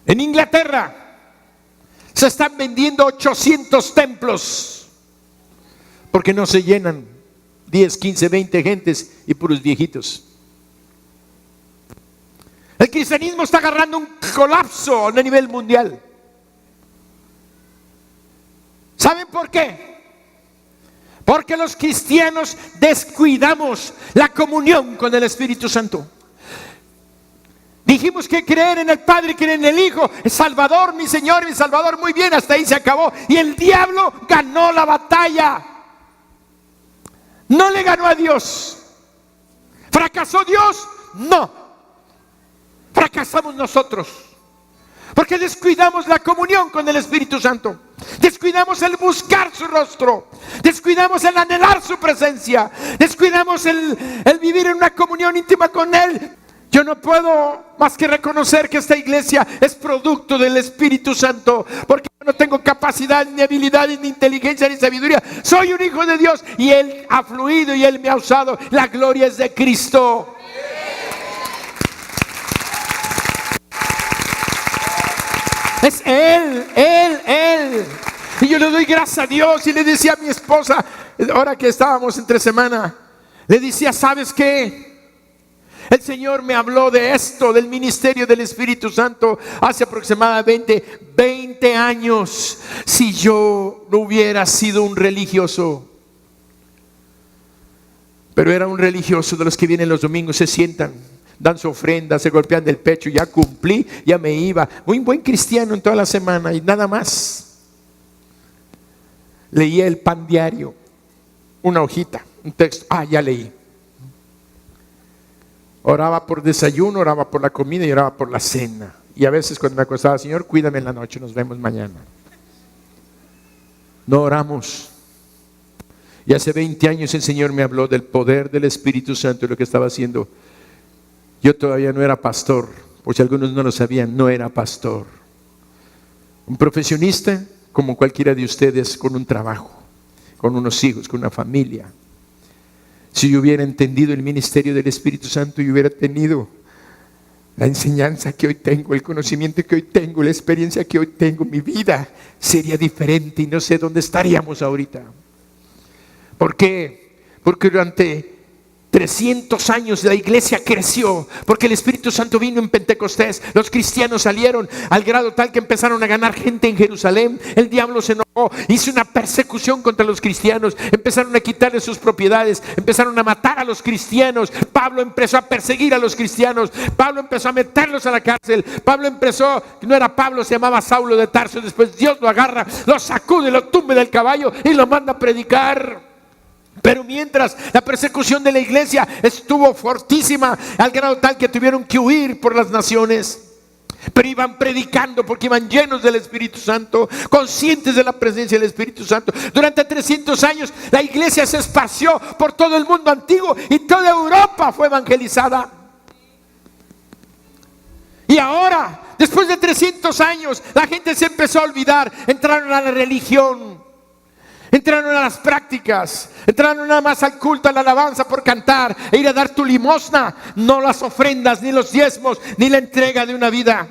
En Inglaterra se están vendiendo 800 templos porque no se llenan 10, 15, 20 gentes y puros viejitos. El cristianismo está agarrando un colapso a nivel mundial. ¿Saben por qué? Porque los cristianos descuidamos la comunión con el Espíritu Santo. Dijimos que creer en el Padre, creer en el Hijo, el Salvador, mi Señor, mi Salvador, muy bien, hasta ahí se acabó. Y el diablo ganó la batalla. No le ganó a Dios. ¿Fracasó Dios? No. Fracasamos nosotros. Porque descuidamos la comunión con el Espíritu Santo. Descuidamos el buscar su rostro. Descuidamos el anhelar su presencia. Descuidamos el vivir en una comunión íntima con Él. Yo no puedo más que reconocer que esta iglesia es producto del Espíritu Santo. Porque yo no tengo capacidad, ni habilidad, ni inteligencia, ni sabiduría. Soy un hijo de Dios y Él ha fluido y Él me ha usado. La gloria es de Cristo. Es Él. Y yo le doy gracias a Dios. Y le decía a mi esposa, ahora que estábamos entre semana, le decía, ¿sabes qué? El Señor me habló de esto, del ministerio del Espíritu Santo, hace aproximadamente 20 años. Si yo no hubiera sido un religioso, pero era un religioso de los que vienen los domingos, se sientan, dan su ofrenda, se golpean el pecho, ya cumplí, ya me iba. Muy buen cristiano en toda la semana y nada más. Leía el pan diario, una hojita, un texto, ya leí. Oraba por desayuno, oraba por la comida y oraba por la cena. Y a veces cuando me acostaba, Señor, cuídame en la noche, nos vemos mañana. No oramos. Y hace 20 años el Señor me habló del poder del Espíritu Santo y lo que estaba haciendo. Yo todavía no era pastor, por si algunos no lo sabían, no era pastor. Un profesionista como cualquiera de ustedes, con un trabajo, con unos hijos, con una familia. Si yo hubiera entendido el ministerio del Espíritu Santo y hubiera tenido la enseñanza que hoy tengo, el conocimiento que hoy tengo, la experiencia que hoy tengo, mi vida sería diferente y no sé dónde estaríamos ahorita. ¿Por qué? Porque durante 300 años la iglesia creció, porque el Espíritu Santo vino en Pentecostés. Los cristianos salieron al grado tal que empezaron a ganar gente en Jerusalén. El diablo se enojó, hizo una persecución contra los cristianos, empezaron a quitarles sus propiedades, empezaron a matar a los cristianos. Pablo empezó a perseguir a los cristianos, Pablo empezó a meterlos a la cárcel. Pablo empezó, no era Pablo, se llamaba Saulo de Tarso. Después Dios lo agarra, lo sacude, lo tumbe del caballo y lo manda a predicar. Pero mientras la persecución de la iglesia estuvo fortísima, al grado tal que tuvieron que huir por las naciones, pero iban predicando porque iban llenos del Espíritu Santo, conscientes de la presencia del Espíritu Santo. Durante 300 años la iglesia se esparció por todo el mundo antiguo y toda Europa fue evangelizada. Y ahora, después de 300 años, la gente se empezó a olvidar, entraron a la religión, entraron a las prácticas, entraron nada más al culto, a la alabanza por cantar e ir a dar tu limosna, no las ofrendas, ni los diezmos, ni la entrega de una vida.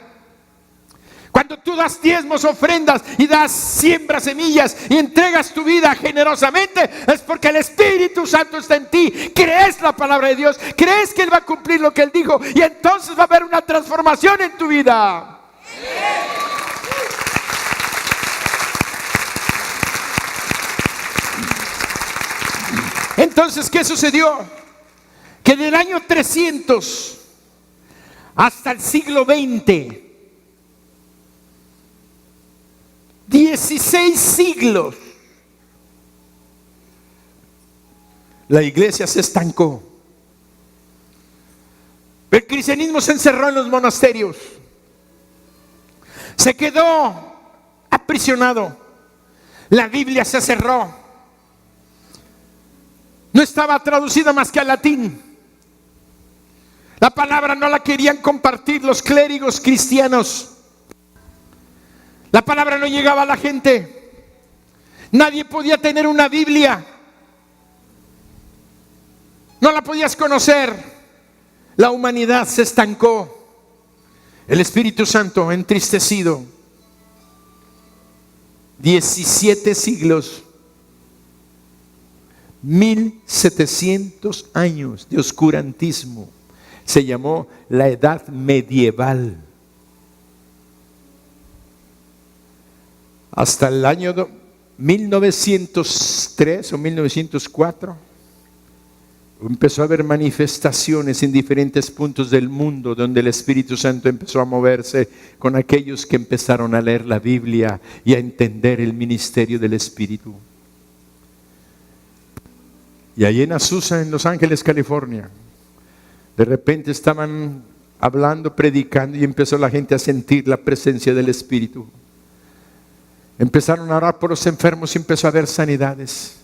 Cuando tú das diezmos, ofrendas y siembras semillas y entregas tu vida generosamente, es porque el Espíritu Santo está en ti. Crees la palabra de Dios, crees que Él va a cumplir lo que Él dijo y entonces va a haber una transformación en tu vida. Entonces, ¿qué sucedió? Que del año 300 hasta el siglo XX, 16 siglos, la iglesia se estancó. El cristianismo se encerró en los monasterios, se quedó aprisionado, la Biblia se cerró. No estaba traducida más que al latín. La palabra no la querían compartir los clérigos cristianos. La palabra no llegaba a la gente. Nadie podía tener una Biblia. No la podías conocer. La humanidad se estancó. El Espíritu Santo entristecido. 17 siglos. 1700 años de oscurantismo. Se llamó la Edad Medieval. Hasta el año 1903 o 1904 empezó a haber manifestaciones en diferentes puntos del mundo donde el Espíritu Santo empezó a moverse con aquellos que empezaron a leer la Biblia y a entender el ministerio del Espíritu. Y ahí en Azusa, en Los Ángeles, California, de repente estaban hablando, predicando y empezó la gente a sentir la presencia del Espíritu. Empezaron a orar por los enfermos y empezó a haber sanidades.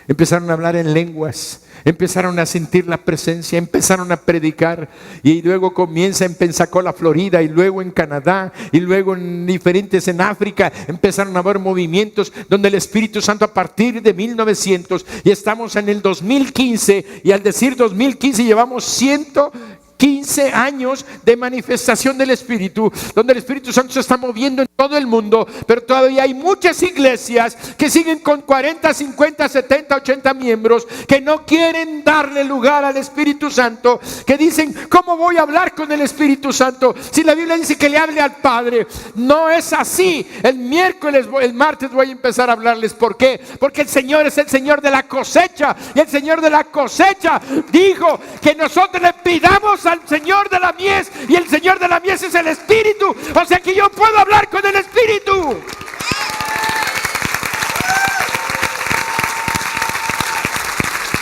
Empezaron a hablar en lenguas, empezaron a sentir la presencia, empezaron a predicar y luego comienza en Pensacola, Florida, y luego en Canadá y luego en diferentes en África. Empezaron a haber movimientos donde el Espíritu Santo a partir de 1900 y estamos en el 2015 y al decir 2015 llevamos 115 años de manifestación del Espíritu, donde el Espíritu Santo se está moviendo en todo el mundo, pero todavía hay muchas iglesias que siguen con 40, 50, 70, 80 miembros que no quieren darle lugar al Espíritu Santo, que dicen, ¿cómo voy a hablar con el Espíritu Santo si la Biblia dice que le hable al Padre? No es así. El martes voy a empezar a hablarles. ¿Por qué? Porque el Señor es el Señor de la cosecha, y el Señor de la cosecha dijo que nosotros le pidamos al Señor de la mies, y el Señor de la mies es el Espíritu. O sea que yo puedo hablar con el Espíritu.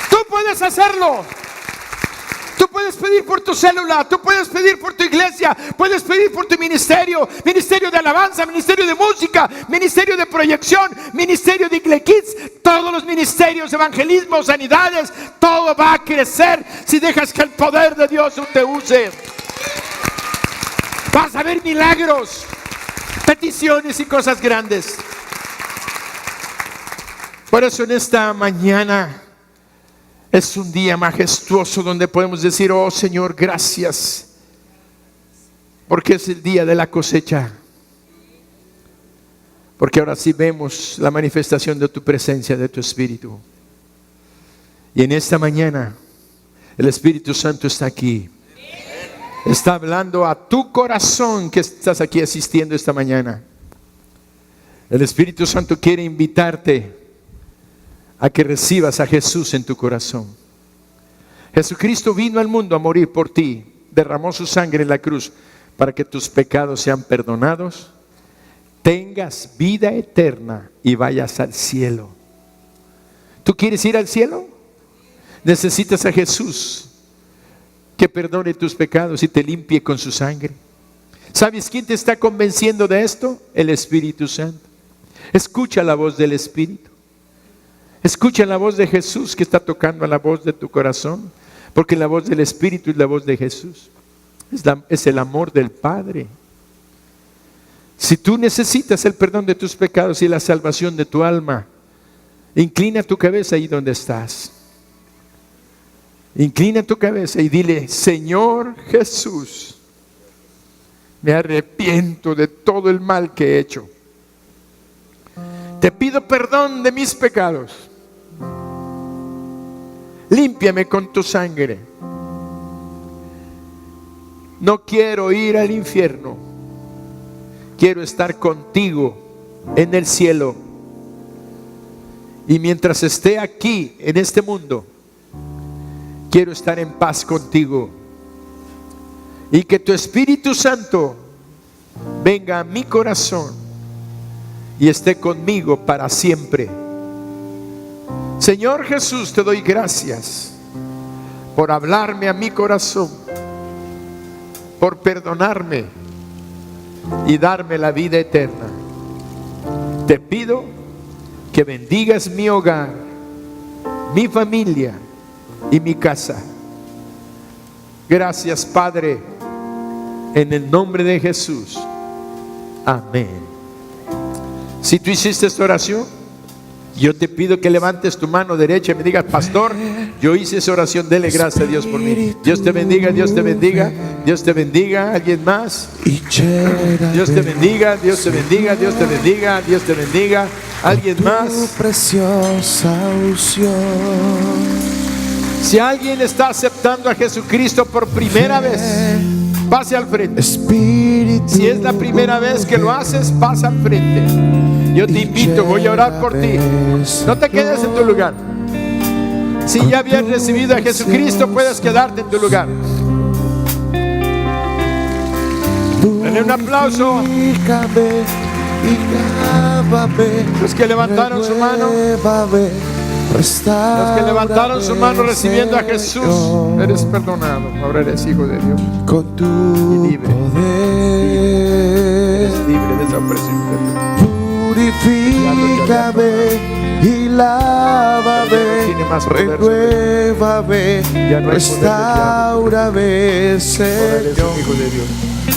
Tú puedes hacerlo. Tú puedes pedir por tu célula, tú puedes pedir por tu iglesia, puedes pedir por tu ministerio, ministerio de alabanza, ministerio de música, ministerio de proyección, ministerio de Igle Kids, todos los ministerios, evangelismo, sanidades, todo va a crecer si dejas que el poder de Dios te use. Vas a ver milagros, peticiones y cosas grandes. Por eso en esta mañana es un día majestuoso donde podemos decir, oh Señor, gracias, porque es el día de la cosecha. Porque ahora sí vemos la manifestación de tu presencia, de tu Espíritu. Y en esta mañana el Espíritu Santo está aquí. Está hablando a tu corazón que estás aquí asistiendo esta mañana. El Espíritu Santo quiere invitarte a que recibas a Jesús en tu corazón. Jesucristo vino al mundo a morir por ti, derramó su sangre en la cruz para que tus pecados sean perdonados, tengas vida eterna y vayas al cielo. ¿Tú quieres ir al cielo? Necesitas a Jesús que perdone tus pecados y te limpie con su sangre. ¿Sabes quién te está convenciendo de esto? El Espíritu Santo. Escucha la voz del Espíritu. Escucha la voz de Jesús que está tocando a la voz de tu corazón, porque la voz del Espíritu es la voz de Jesús. Es el amor del Padre. Si tú necesitas el perdón de tus pecados y la salvación de tu alma, inclina tu cabeza ahí donde estás. Inclina tu cabeza y dile, Señor Jesús, me arrepiento de todo el mal que he hecho. Te pido perdón de mis pecados. Límpiame con tu sangre. No quiero ir al infierno. Quiero estar contigo en el cielo. Y mientras esté aquí en este mundo, quiero estar en paz contigo. Y que tu Espíritu Santo venga a mi corazón y esté conmigo para siempre. Señor Jesús, te doy gracias por hablarme a mi corazón, por perdonarme y darme la vida eterna. Te pido que bendigas mi hogar, mi familia y mi casa. Gracias, Padre, en el nombre de Jesús. Amén. Si tú hiciste esta oración, yo te pido que levantes tu mano derecha y me digas, pastor, yo hice esa oración, dele gracias a Dios por mí. Dios te bendiga, Dios te bendiga, Dios te bendiga. ¿Alguien más? Dios te bendiga, Dios te bendiga, Dios te bendiga, Dios te bendiga. ¿Alguien más? Preciosa unción. Si alguien está aceptando a Jesucristo por primera vez, pase al frente. Si es la primera vez que lo haces, pasa al frente. Yo te invito, voy a orar por ti. No te quedes en tu lugar. Si ya habías recibido a Jesucristo, puedes quedarte en tu lugar. Dale un aplauso. Los que levantaron su mano, recibiendo a Jesús, eres perdonado. Ahora eres hijo de Dios. Con tu libre. Eres libre de esa opresión de Dios. Purifícame y lávame, renuévame, restaurame, Señor. Hijo de Dios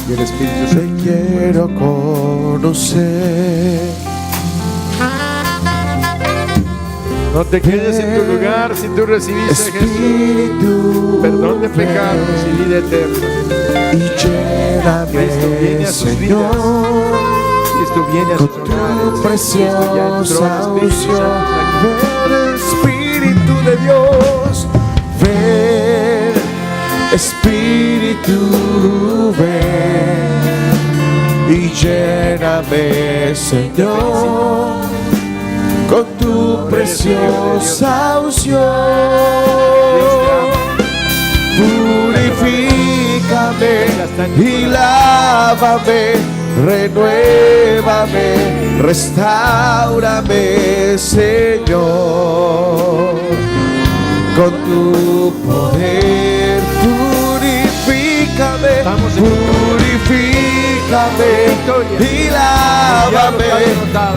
y el Espíritu Santo. Te quiero conocer. No te quedes en tu lugar si tú recibiste a Jesús, perdón de pecados y vida eterna. Y lléname, Cristo viene a sus vidas. Cristo Cristo viene a sus hogares. Tu preciosa unción, ven Espíritu de Dios, ven Espíritu, ven y lléname, Señor, con tu preciosa unción. Purifícame y lávame, renuévame, restáurame, Señor, con tu poder. Purifícame, purifícame y lávame,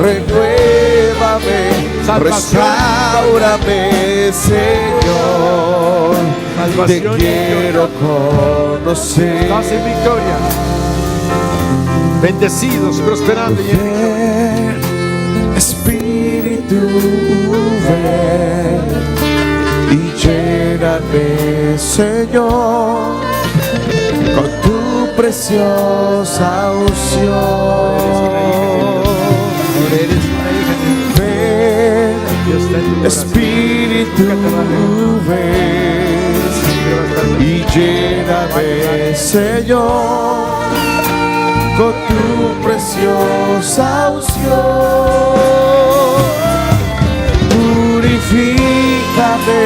renuévame, restáurame, Señor. Te quiero conocer. Estás en victoria, bendecidos, prosperando y en victoria. Espíritu, ven y lléname, Señor, con tu preciosa unción. Ven, Espíritu, ven y lléname, Señor, con tu preciosa unción. Purifícame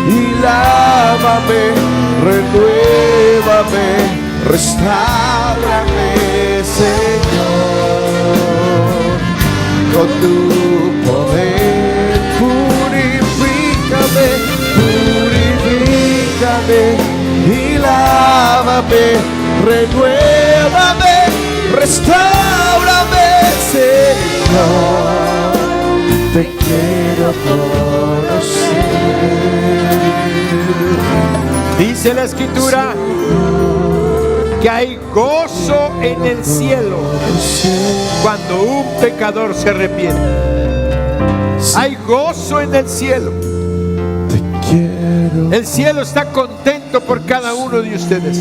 y lávame, renuévame, restáurame, Señor, con tu poder. Purifícame, purifícame y lávame, renuévame, restáurame, Señor, te quiero conocer. Dice la Escritura que hay gozo en el cielo cuando un pecador se arrepiente. Hay gozo en el cielo. Te quiero. El cielo está contento por cada uno de ustedes.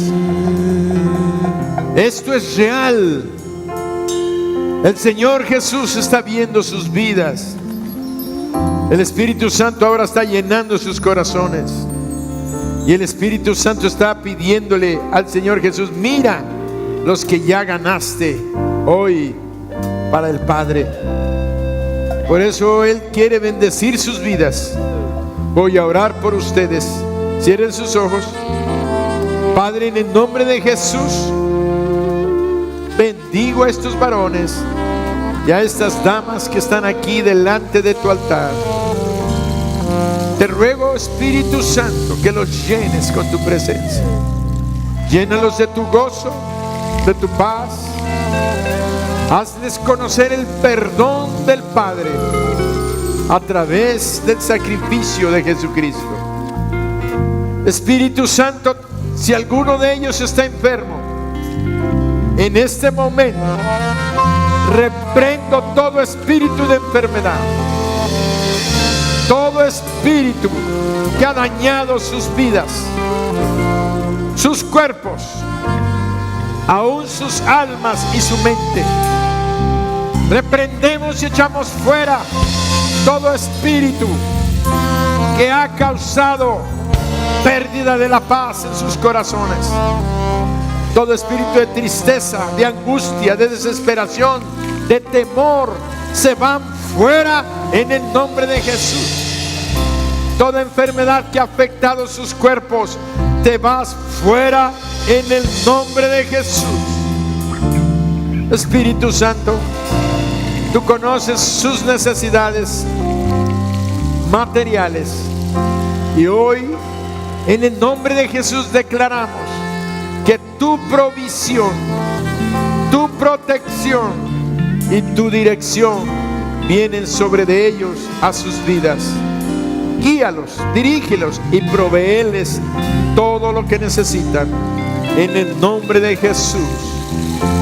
Esto es real. El Señor Jesús está viendo sus vidas. El Espíritu Santo ahora está llenando sus corazones. Y el Espíritu Santo está pidiéndole al Señor Jesús: mira los que ya ganaste hoy para el Padre. Por eso Él quiere bendecir sus vidas. Voy a orar por ustedes. Cierren sus ojos. Padre, en el nombre de Jesús, bendigo a estos varones y a estas damas que están aquí delante de tu altar. Te ruego, Espíritu Santo, que los llenes con tu presencia. Llénalos de tu gozo, de tu paz. Hazles conocer el perdón del Padre a través del sacrificio de Jesucristo. Espíritu Santo, si alguno de ellos está enfermo, en este momento reprendo todo espíritu de enfermedad, todo espíritu que ha dañado sus vidas, sus cuerpos, aún sus almas y su mente. Reprendemos y echamos fuera todo espíritu que ha causado pérdida de la paz en sus corazones. Todo espíritu de tristeza, de angustia, de desesperación, de temor, se van fuera en el nombre de Jesús. Toda enfermedad que ha afectado sus cuerpos, te vas fuera en el nombre de Jesús. Espíritu Santo, tú conoces sus necesidades materiales, y hoy en el nombre de Jesús declaramos que tu provisión, tu protección y tu dirección vienen sobre de ellos a sus vidas. Guíalos, dirígelos y provéeles todo lo que necesitan en el nombre de Jesús.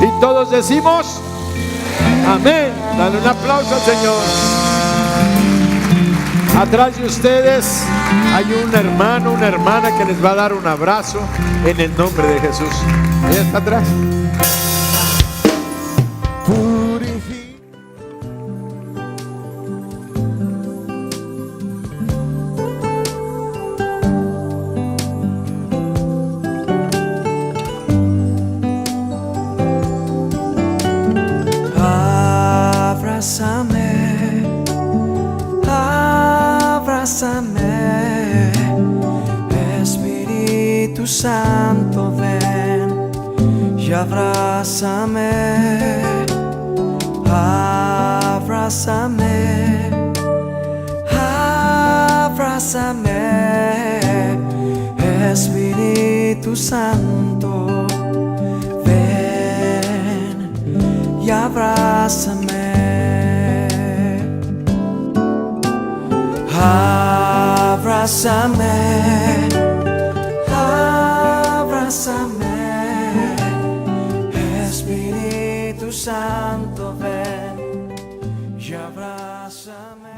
Y todos decimos amén. Dale un aplauso al Señor. Atrás de ustedes hay un hermano, una hermana que les va a dar un abrazo en el nombre de Jesús. Ahí está atrás. Purifica. abrázame, abrázame, abrázame, Espíritu Santo, ven y abrázame, abrázame, abrázame, Espíritu Santo, ven y abrázame.